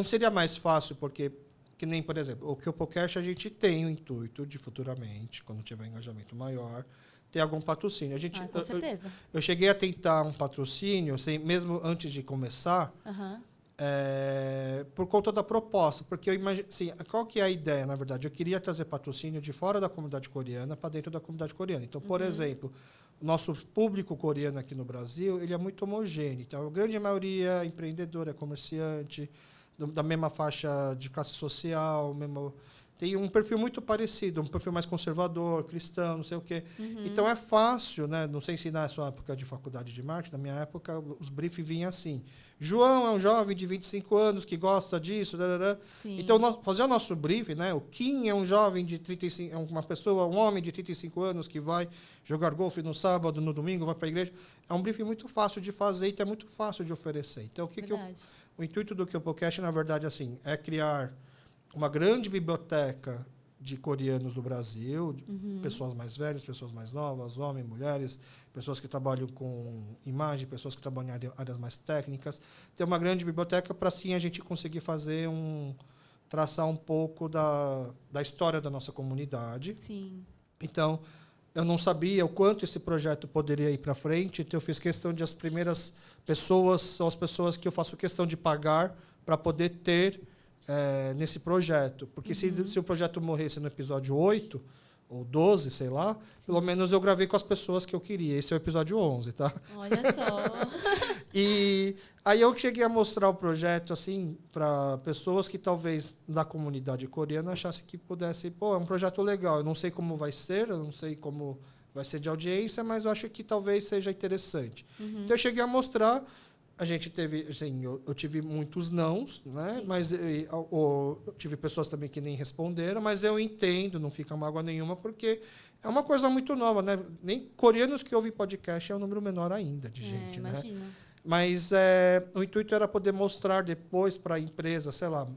seria mais fácil, porque, que nem, por exemplo, o KeoPoCast a gente tem o intuito de futuramente, quando tiver engajamento maior, ter algum patrocínio. Com certeza. Eu cheguei a tentar um patrocínio, mesmo antes de começar, por conta da proposta. Porque eu imagino, assim, qual que é a ideia, na verdade? Eu queria trazer patrocínio de fora da comunidade coreana para dentro da comunidade coreana. Então, por exemplo, o nosso público coreano aqui no Brasil, ele é muito homogêneo. Então, a grande maioria é empreendedor, é comerciante, da mesma faixa de classe social, tem um perfil muito parecido, um perfil mais conservador, cristão, não sei o quê. Então é fácil, né? Não sei se na sua época de faculdade de marketing, na minha época, os briefs vinham assim. João é um jovem de 25 anos que gosta disso. Então, fazer o nosso brief, né? O Kim é um jovem de 35, é uma pessoa, um homem de 35 anos que vai jogar golfe no sábado, no domingo, vai para a igreja. É um brief muito fácil de fazer e é muito fácil de oferecer. Então, o intuito do KeoPoCast, na verdade, assim, é criar uma grande biblioteca de coreanos do Brasil, pessoas mais velhas, pessoas mais novas, homens, mulheres, pessoas que trabalham com imagem, pessoas que trabalham em áreas mais técnicas. Ter uma grande biblioteca para, assim, a gente conseguir fazer traçar um pouco da história da nossa comunidade. Sim. Então, eu não sabia o quanto esse projeto poderia ir para frente, então eu fiz questão de as primeiras pessoas, são as pessoas que eu faço questão de pagar para poder ter nesse projeto. Porque se o projeto morresse no episódio 8 ou 12, sei lá, pelo menos eu gravei com as pessoas que eu queria. Esse é o episódio 11, tá? Olha só. E aí eu cheguei a mostrar o projeto assim para pessoas que talvez da comunidade coreana achassem que pudesse, é um projeto legal. Eu não sei como vai ser, eu não sei como vai ser de audiência, mas eu acho que talvez seja interessante. Então eu cheguei a mostrar. A gente teve, assim, eu tive muitos nãos, né? Sim. Mas eu tive pessoas também que nem responderam, mas eu entendo, não fica mágoa nenhuma, porque é uma coisa muito nova, né? Nem coreanos que ouvem podcast é um número menor ainda de gente, imagina. né? Mas o intuito era poder mostrar depois para a empresa, sei lá,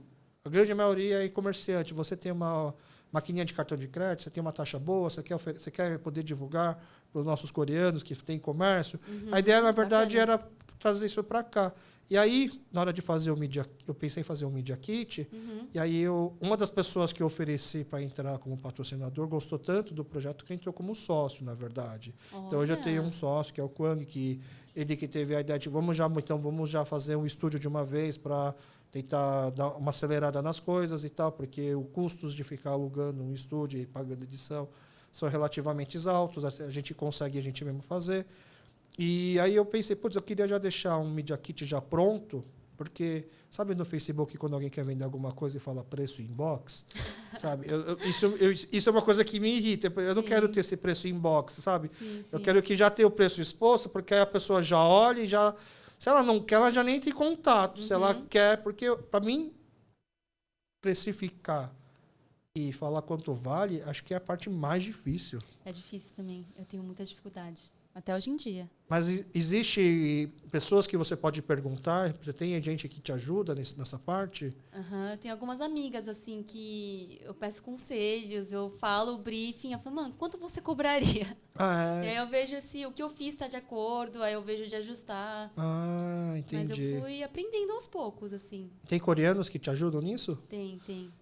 a grande maioria é comerciante. Você tem uma maquininha de cartão de crédito, você tem uma taxa boa, você quer poder divulgar para os nossos coreanos que têm comércio. A ideia, na verdade, era trazer isso para cá. E aí, na hora de fazer eu pensei em fazer um Media Kit, e aí uma das pessoas que eu ofereci para entrar como patrocinador gostou tanto do projeto que entrou como sócio, na verdade. Então, hoje eu tenho um sócio, que é o Kwang, que ele que teve a ideia de vamos já fazer um estúdio de uma vez para tentar dar uma acelerada nas coisas e tal, porque os custos de ficar alugando um estúdio e pagando edição são relativamente altos, a gente consegue a gente mesmo fazer. E aí eu pensei, eu queria já deixar um Media Kit já pronto, porque, sabe no Facebook, quando alguém quer vender alguma coisa e fala preço inbox, sabe? Isso é uma coisa que me irrita. Eu não quero ter esse preço inbox, sabe? Sim. Eu quero que já tenha o preço exposto, porque aí a pessoa já olha e já... Se ela não quer, ela já nem entra em contato. Se ela quer, porque, para mim, precificar e falar quanto vale, acho que é a parte mais difícil. É difícil também. Eu tenho muita dificuldade. Até hoje em dia. Mas existe pessoas que você pode perguntar? Você tem gente que te ajuda nessa parte? Eu tenho algumas amigas, assim, que eu peço conselhos, eu falo o briefing, eu falo, mano, quanto você cobraria? Ah, E aí é. eu vejo se o que eu fiz está de acordo, aí eu vejo de ajustar. Ah, Mas entendi. eu fui aprendendo aos poucos, assim. Tem coreanos que te ajudam nisso? Tem.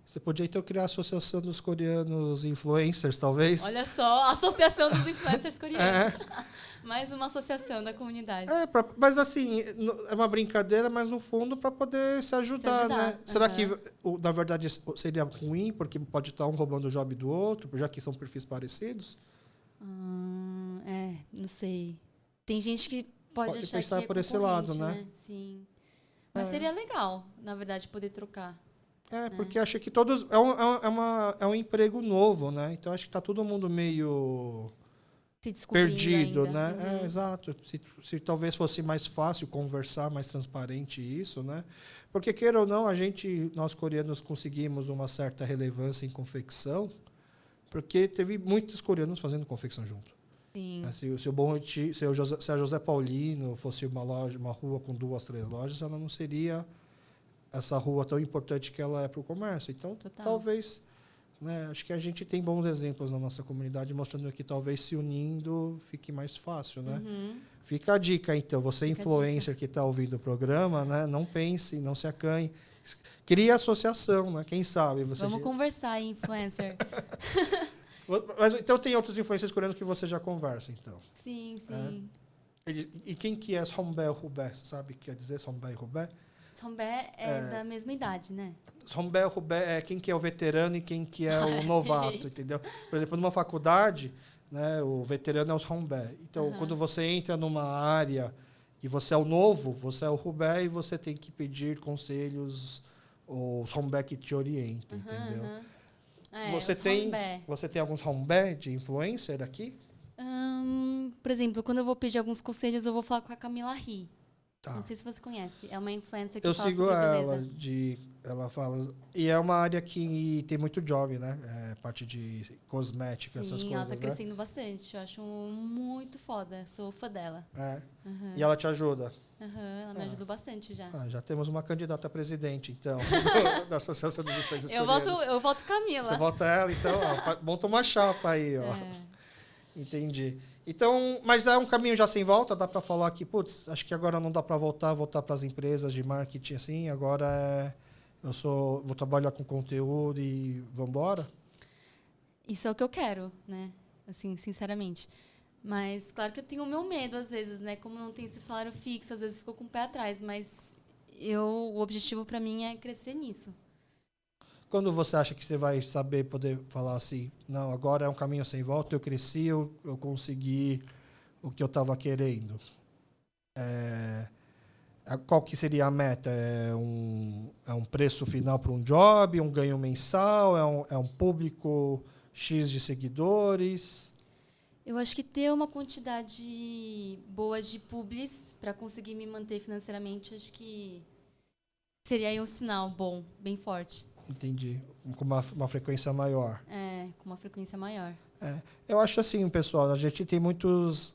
Você podia, então, criar a Associação dos Coreanos Influencers, talvez? Olha só, a Associação dos Influencers Coreanos. É. Mais uma associação da comunidade. Mas assim, é uma brincadeira, mas no fundo para poder se ajudar, né? Será que, na verdade, seria ruim, porque pode estar um roubando o job do outro, já que são perfis parecidos? Não sei. Tem gente que pode achar pensar que é por esse lado, né? Sim. Mas seria legal, na verdade, poder trocar. Porque acho que todos... É um emprego novo, né? Então, acho que está todo mundo meio... Se descobrindo perdido, ainda. né? Exato. Se talvez fosse mais fácil conversar, mais transparente isso, né? Porque, queira ou não, nós coreanos conseguimos uma certa relevância em confecção, porque teve muitos coreanos fazendo confecção junto. Sim. Se a José Paulino fosse uma rua com 2, 3 lojas, ela não seria essa rua tão importante que ela é para o comércio. Então, talvez... Né? Acho que a gente tem bons exemplos na nossa comunidade, mostrando que talvez se unindo fique mais fácil, né? Fica a dica, então. Você, influencer que está ouvindo o programa, né? Não pense, não se acanhe. Cria associação, né? Quem sabe? Vamos conversar, influencer. Mas, então, tem outros influencers coreanos que você já conversa, então. Sim. E quem que é Sonbae Rubé? Você sabe o que quer dizer Sonbae Rubé? Sonbae é da mesma idade, né? Sonbae Rubé é quem que é o veterano e quem que é o novato, entendeu? Por exemplo, numa faculdade, né, o veterano é o Sonbae. Então, quando você entra numa área e você é o novo, você é o Rubé e você tem que pedir conselhos, o Sonbae que te orienta, entendeu? Você tem alguns Sonbae de influencer aqui? Por exemplo, quando eu vou pedir alguns conselhos, eu vou falar com a Camila Ri. Tá. Não sei se você conhece. É uma influencer que eu fala sigo sobre ela, beleza. ela fala... E é uma área que tem muito job, né? Parte de cosmética, essas coisas, ela tá né? crescendo bastante. Eu acho muito foda. Sou fã dela. E ela te ajuda? Ela me ajudou bastante já. Já temos uma candidata a presidente, então, da Associação dos Influencers Eu voto Camila. Você vota ela, então, monta uma chapa aí, ó. Entendi. Então, mas é um caminho já sem volta? Dá para falar que, putz, acho que agora não dá para voltar para as empresas de marketing assim, agora vou trabalhar com conteúdo e vamos embora? Isso é o que eu quero, né? Assim, sinceramente. Mas, claro que eu tenho o meu medo, às vezes, né? Como não tem esse salário fixo, às vezes ficou com o pé atrás, mas o objetivo para mim é crescer nisso. Quando você acha que você vai saber poder falar assim, não, agora é um caminho sem volta, eu cresci, eu consegui o que eu estava querendo? Qual que seria a meta? É um preço final para um job, um ganho mensal, é um público X de seguidores? Eu acho que ter uma quantidade boa de publis para conseguir me manter financeiramente, acho que seria aí um sinal bom, bem forte. Entendi. Com uma frequência maior. Com uma frequência maior. Eu acho assim, pessoal, a gente tem muitos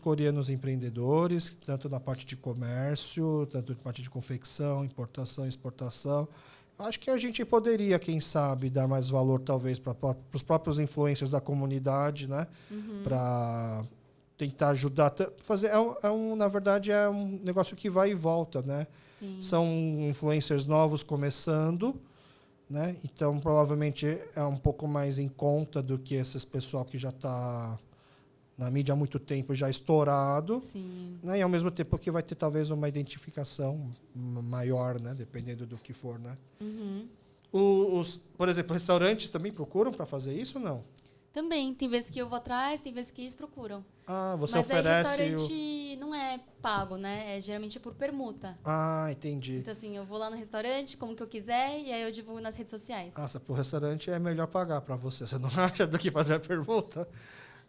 coreanos empreendedores, tanto na parte de comércio, tanto na parte de confecção, importação, exportação. Acho que a gente poderia, quem sabe, dar mais valor, talvez, para os próprios influencers da comunidade, né? Para tentar ajudar. Na verdade, é um negócio que vai e volta, né? Sim. São influencers novos começando, né? Então, provavelmente, é um pouco mais em conta do que esse pessoal que já está na mídia há muito tempo, já estourado. Sim. Né? E, ao mesmo tempo, que vai ter, talvez, uma identificação maior, né? Dependendo do que for, né? Por exemplo, restaurantes também procuram para fazer isso ou não? Também. Tem vezes que eu vou atrás, tem vezes que eles procuram. Você Mas oferece... aí restaurante não é pago, né? Geralmente é por permuta. Entendi. Então, assim, eu vou lá no restaurante, como que eu quiser, e aí eu divulgo nas redes sociais. Para o restaurante é melhor pagar para você. Você não acha do que fazer a permuta?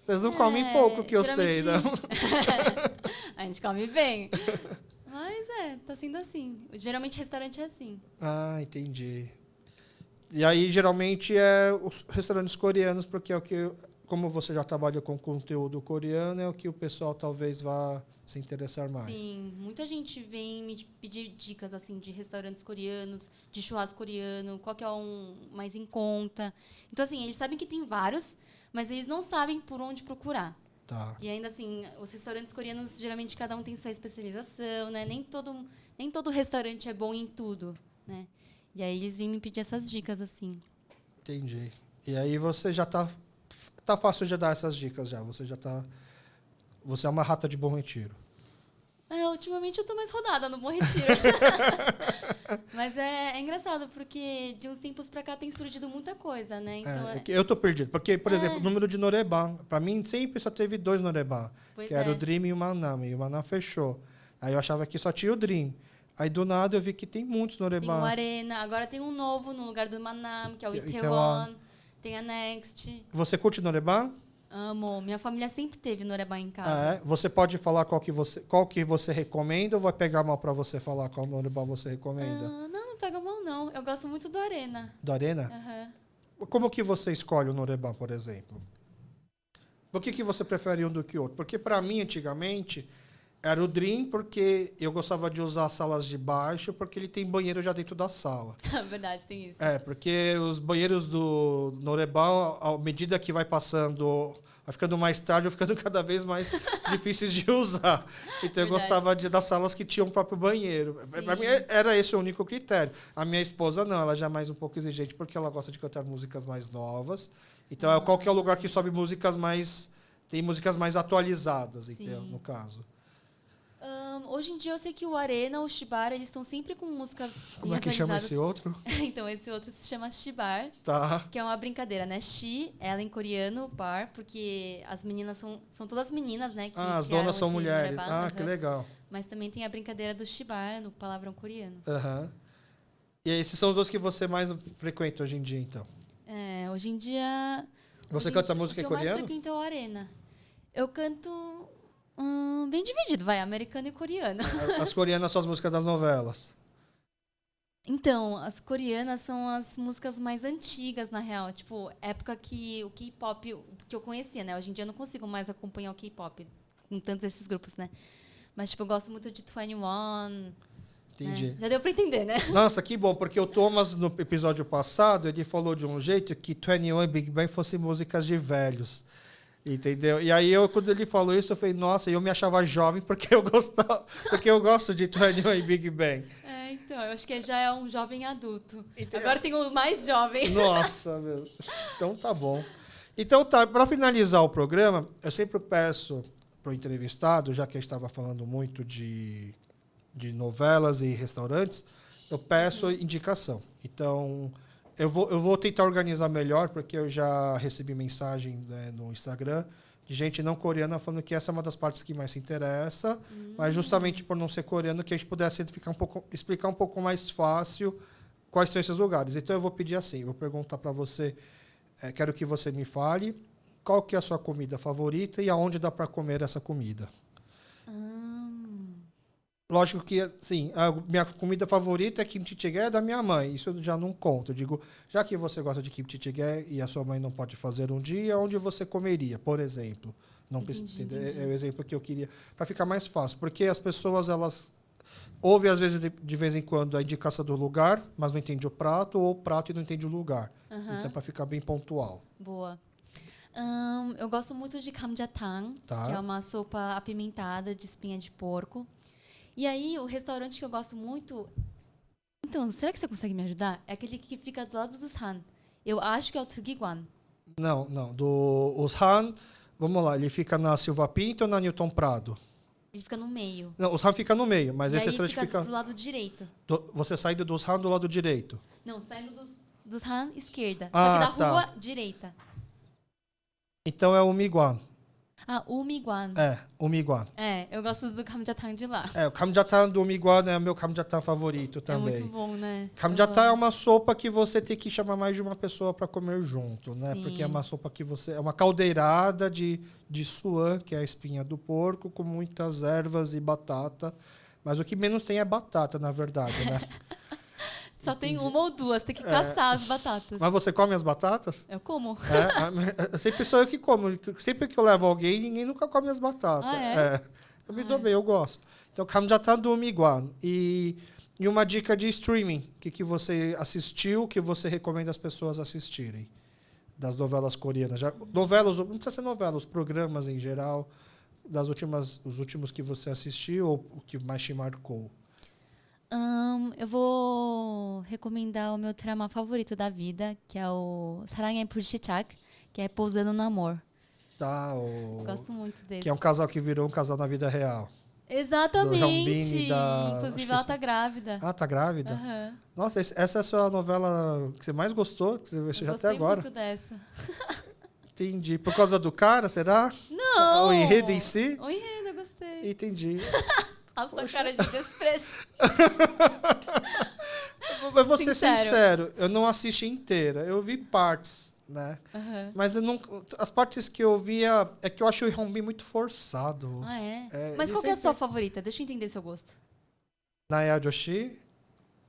Vocês não comem pouco, que eu sei, não? A gente come bem. Mas tá sendo assim. Geralmente restaurante é assim. Entendi. E aí, geralmente, é os restaurantes coreanos, porque é o que como você já trabalha com conteúdo coreano, é o que o pessoal talvez vá se interessar mais. Sim, muita gente vem me pedir dicas assim de restaurantes coreanos, de churrasco coreano, qual que é um mais em conta. Então, assim, eles sabem que tem vários, mas eles não sabem por onde procurar. Tá. E ainda assim, os restaurantes coreanos, geralmente, cada um tem sua especialização, né? Nem todo restaurante é bom em tudo, né? E aí eles vêm me pedir essas dicas, assim. Entendi. E aí você já tá fácil de dar essas dicas já. Você é uma rata de Bom Retiro. Ultimamente eu tô mais rodada no Bom Retiro. Mas é engraçado, porque de uns tempos pra cá tem surgido muita coisa, né? Então, Eu tô perdido. Porque, por exemplo, o número de Norebá, pra mim sempre só teve 2 Norebá. Que era o Dream e o Manam. E o Manam fechou. Aí eu achava que só tinha o Dream. Aí do nada eu vi que tem muitos Norebás. Tem o Arena, agora tem um novo no lugar do Manam, que é o Itaewon. Tem a Next. Você curte Norebá? Amo. Minha família sempre teve Norebá em casa. Você pode falar qual que você recomenda ou vai pegar mal pra você falar qual Norebá você recomenda? Não pega mal, não. Eu gosto muito do Arena. Do Arena? Como que você escolhe o Norebá, por exemplo? Por que você prefere um do que outro? Porque pra mim, antigamente, era o Dream, porque eu gostava de usar as salas de baixo, porque ele tem banheiro já dentro da sala. Verdade, tem isso. Porque os banheiros do Norebá, à medida que vai passando, vai ficando mais tarde, vão ficando cada vez mais difíceis de usar. Então eu gostava das salas que tinham o próprio banheiro. Para mim era esse o único critério. A minha esposa não, ela já é mais um pouco exigente, porque ela gosta de cantar músicas mais novas. Então qual que é o lugar que sobe músicas mais... Tem músicas mais atualizadas, então, no caso. Hoje em dia eu sei que o Arena, o Shibar, eles estão sempre com músicas Como é que chama esse outro? Então, esse outro se chama Shibar, Tá. que é uma brincadeira, né? Shi, ela em coreano, bar, porque as meninas são todas meninas, né? Que as donas são mulheres. Que legal. Mas também tem a brincadeira do Shibar, no palavrão coreano. E esses são os dois que você mais frequenta hoje em dia, então? Hoje em dia... Você canta música em coreano? O que eu mais frequento é o Arena. Eu canto... bem dividido, americano e coreano. As coreanas são as músicas das novelas. Então, as coreanas são as músicas mais antigas, na real. Tipo, época que o K-pop, que eu conhecia, né? Hoje em dia eu não consigo mais acompanhar o K-pop com tantos esses grupos, né? Mas, tipo, eu gosto muito de 21. Entendi. Já deu pra entender, né? Nossa, que bom, porque o Thomas, no episódio passado, ele falou de um jeito que 21 e Big Bang fossem músicas de velhos. Entendeu? E aí, quando ele falou isso, eu falei, nossa, eu me achava jovem porque eu gosto de 21 e Big Bang. Então, eu acho que já é um jovem adulto. Agora tem o mais jovem. Nossa, meu. Então tá bom. Então tá, para finalizar o programa, eu sempre peço para o entrevistado, já que eu estava falando muito de novelas e restaurantes, eu peço indicação. Então, eu vou tentar organizar melhor, porque eu já recebi mensagem, né, no Instagram de gente não coreana falando que essa é uma das partes que mais se interessa, mas justamente por não ser coreano, que a gente pudesse explicar um pouco mais fácil quais são esses lugares. Então, eu vou pedir assim, vou perguntar para você, quero que você me fale qual que é a sua comida favorita e aonde dá para comer essa comida. Lógico que, assim, a minha comida favorita é kimchi jjigae da minha mãe. Isso eu já não conto. Eu digo, já que você gosta de kimchi jjigae e a sua mãe não pode fazer um dia, onde você comeria, por exemplo? Não precisa, é o exemplo que eu queria, para ficar mais fácil. Porque as pessoas, elas ouvem, às vezes, de vez em quando, a indicação do lugar, mas não entende o prato, ou o prato e não entende o lugar. Então, para ficar bem pontual. Boa. Eu gosto muito de kamjatang, que é uma sopa apimentada de espinha de porco. E aí, o restaurante que eu gosto muito... Então, será que você consegue me ajudar? É aquele que fica do lado dos Han. Eu acho que é o Tugigwan. Não. Os Han, vamos lá, ele fica na Silva Pinto ou na Newton Prado? Ele fica no meio. Não, os Han fica no meio, mas esse restaurante fica... do lado direito. Você saindo dos Han do lado direito? Não, saindo dos Han, esquerda. Só que da rua, direita. Então é o Miguan. O Miguan. O Miguan. Eu gosto do kamjatang de lá. O kamjatang do Miguan é o meu kamjatang favorito também. É muito bom, né? Kamjatang é uma sopa que você tem que chamar mais de uma pessoa para comer junto, né? Sim. Porque é uma sopa que é uma caldeirada de suan, que é a espinha do porco, com muitas ervas e batata. Mas o que menos tem é batata, na verdade, né? Só tem uma ou duas, tem que caçar as batatas. Mas você come as batatas? Eu como. Sempre sou eu que como. Sempre que eu levo alguém, ninguém nunca come as batatas. Eu me dou bem, eu gosto. Então, 감자탕도 igual. E uma dica de streaming, que você assistiu, que você recomenda as pessoas assistirem. Das novelas coreanas. Novelas, não precisa ser novelas, programas em geral, os últimos que você assistiu ou o que mais te marcou. Eu vou recomendar o meu drama favorito da vida, que é o 사랑의 불시착, que é Pousando no Amor. Tá, Gosto muito dele. Que é um casal que virou um casal na vida real. Exatamente. Da... Inclusive, ela tá grávida. Ah, tá grávida? Uhum. Nossa, essa é a sua novela que você mais gostou? Que você assistiu até agora? Eu gostei muito dessa. Entendi. Por causa do cara, será? Não! O enredo em si? O enredo, eu gostei. Entendi. A sua cara de desprezo. Eu vou ser sincero, eu não assisti inteira. Eu vi partes, né? Uhum. Mas eu não, as partes que eu via é que eu acho o Hyunbin muito forçado. Ah, é? Mas qual que é a sua favorita? Deixa eu entender seu gosto. Nae Ajoshi.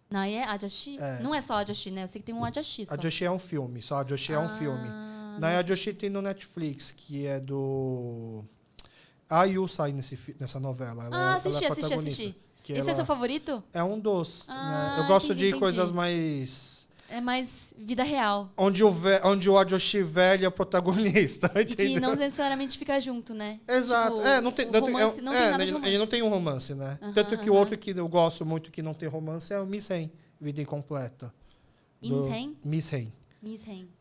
Nae Ajoshi? Não é só Ajoshi, né? Eu sei que tem um Ajoshi só. Ajoshi é um filme, só Ajoshi é um filme. Nae Ajoshi tem no Netflix, que é do... A Yu sai nessa novela. Ela assisti. Esse é seu favorito? É um dos. Né? Eu gosto de coisas mais... É mais vida real. Onde o Ajoshi velho é o protagonista. E que não necessariamente fica junto, né? Exato. Tipo, não tem nada de romance. Ele não tem um romance, né? Tanto que o outro que eu gosto muito que não tem romance é o Miss-Hen, Vida Incompleta. Miss-Hen.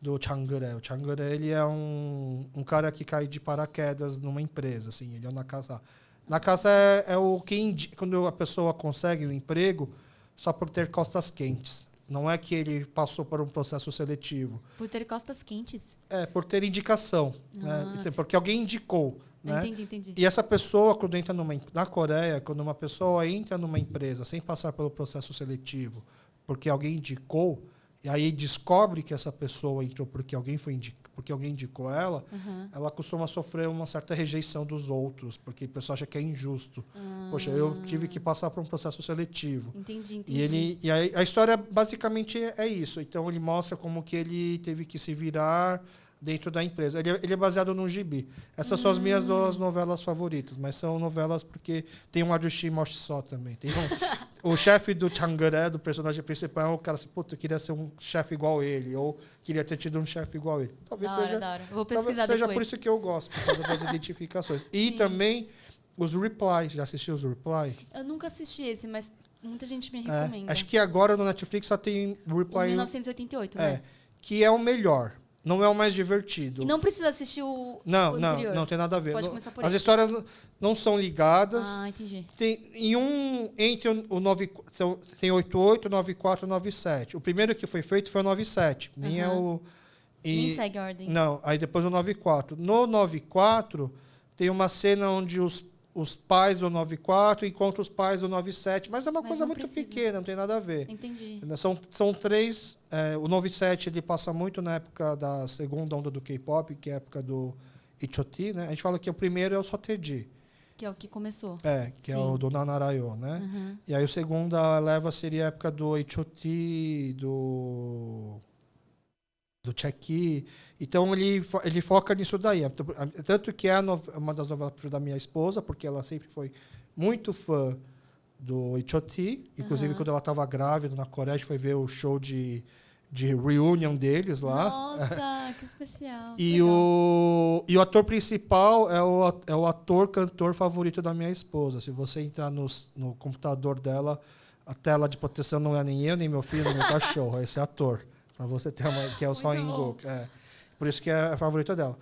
Do Chang-re. O Chang-re, ele é um cara que cai de paraquedas numa empresa, assim. Ele é na casa. Na casa é o que quando a pessoa consegue um emprego só por ter costas quentes. Não é que ele passou por um processo seletivo. Por ter costas quentes? Por ter indicação. Né? Porque alguém indicou. Né? Entendi. E essa pessoa, quando entra na Coreia, quando uma pessoa entra numa empresa sem passar pelo processo seletivo, porque alguém indicou, e aí descobre que essa pessoa entrou porque alguém indicou ela, ela costuma sofrer uma certa rejeição dos outros, porque o pessoal acha que é injusto. Poxa, eu tive que passar por um processo seletivo. Entendi. E a história basicamente é isso. Então ele mostra como que ele teve que se virar dentro da empresa. Ele é baseado num gibi. Essas são as minhas duas novelas favoritas, mas são novelas porque tem um Ajushi Moshi só também. Tem o chefe do Chang-re, do personagem principal, o cara assim, puta, eu queria ser um chefe igual ele, ou queria ter tido um chefe igual ele. Talvez Vou pesquisar seja depois. por isso que eu gosto, por causa das identificações. E também os Reply. Já assistiu os Reply? Eu nunca assisti esse, mas muita gente me recomenda. Acho que agora no Netflix só tem o Reply. 1988, né? Que é o melhor. Não é o mais divertido. E não precisa assistir o anterior. Não tem nada a ver. Pode começar por As histórias não são ligadas. Ah, entendi. Entre o 94, tem 88, 94 e 97. O primeiro que foi feito foi o 97. Nem é o... Nem segue a ordem. Não, aí depois o 94. No 94, tem uma cena onde os pais do 94 encontram os pais do 97, mas é uma coisa muito pequena, não tem nada a ver. Entendi. São três. O 97 ele passa muito na época da segunda onda do K-pop, que é a época do H.O.T., né? A gente fala que o primeiro é o Soteji. Que é o que começou. Que é o do Nanarayo, né? E aí o segundo leva seria a época do H.O.T., do Check. Então ele foca nisso daí. Tanto que é uma das novelas da minha esposa, porque ela sempre foi muito fã do H.O.T. Inclusive, quando ela estava grávida na Coreia, a gente foi ver o show de reunion deles lá. Nossa, que especial. E o ator principal é o ator-cantor favorito da minha esposa. Se você entrar no computador dela, a tela de proteção não é nem eu, nem meu filho, nem meu cachorro. É esse ator. Pra você ter que é o Seo In-guk. Por isso que é a favorita dela.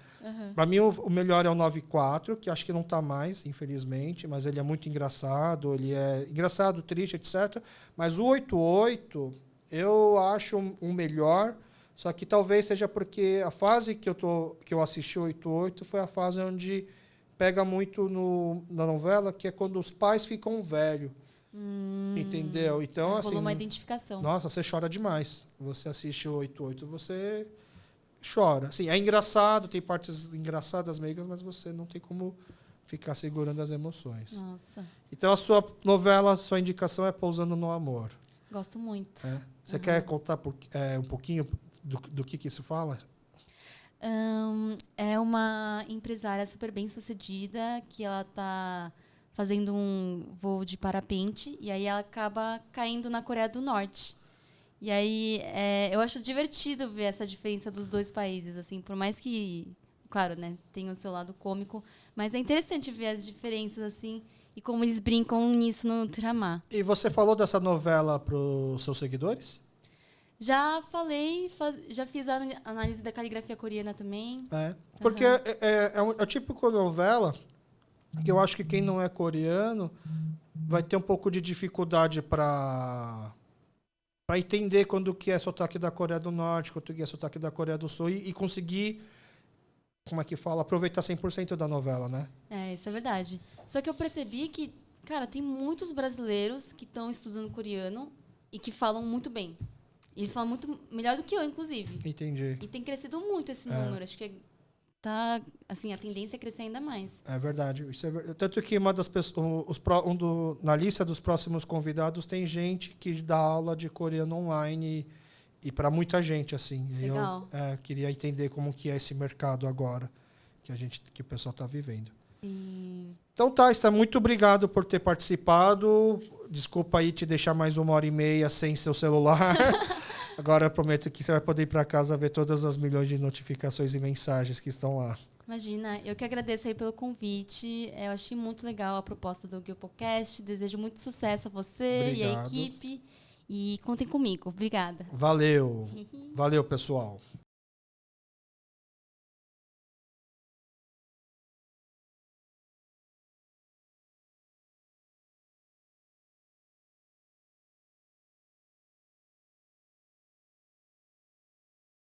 Para mim, o melhor é o 94, que acho que não está mais, infelizmente, mas ele é muito engraçado. Ele é engraçado, triste, etc. Mas o 88, eu acho um melhor, só que talvez seja porque a fase que eu assisti o 88 foi a fase onde pega muito na novela, que é quando os pais ficam velhos. Entendeu? Então, assim, rolou uma identificação. Nossa, você chora demais. Você assiste o 88, você chora. Assim, é engraçado, tem partes engraçadas, meigas, mas você não tem como ficar segurando as emoções. Nossa. Então, a sua novela, a sua indicação é Pousando no Amor. Gosto muito. Você quer contar um pouquinho do que isso fala? É uma empresária super bem sucedida que ela está fazendo um voo de parapente e aí ela acaba caindo na Coreia do Norte. E aí eu acho divertido ver essa diferença dos dois países, assim, por mais que, claro, né, tem o seu lado cômico, mas é interessante ver as diferenças assim e como eles brincam nisso no Drama. E você falou dessa novela para os seus seguidores? Já falei, já fiz a análise da caligrafia coreana também. Porque é o típico novela que eu acho que quem não é coreano vai ter um pouco de dificuldade para entender quando que é sotaque da Coreia do Norte, quando que é sotaque da Coreia do Sul e conseguir, como é que fala, aproveitar 100% da novela, né? Isso é verdade. Só que eu percebi que, cara, tem muitos brasileiros que estão estudando coreano e que falam muito bem. Eles falam muito melhor do que eu, inclusive. Entendi. E tem crescido muito esse número. Acho que tá, assim, a tendência é crescer ainda mais. É verdade. Isso é verdade. Tanto que uma das pessoas, na lista dos próximos convidados tem gente que dá aula de coreano online e para muita gente, assim. Legal. Eu queria entender como que é esse mercado agora que o pessoal está vivendo. Sim. Então tá, Esther, muito obrigado por ter participado. Desculpa aí te deixar mais 1h30 sem seu celular. Agora eu prometo que você vai poder ir para casa ver todas as milhões de notificações e mensagens que estão lá. Imagina, eu que agradeço aí pelo convite. Eu achei muito legal a proposta do Guilpocast. Desejo muito sucesso a você Obrigado. e a equipe. E contem comigo. Obrigada. Valeu. Valeu, pessoal.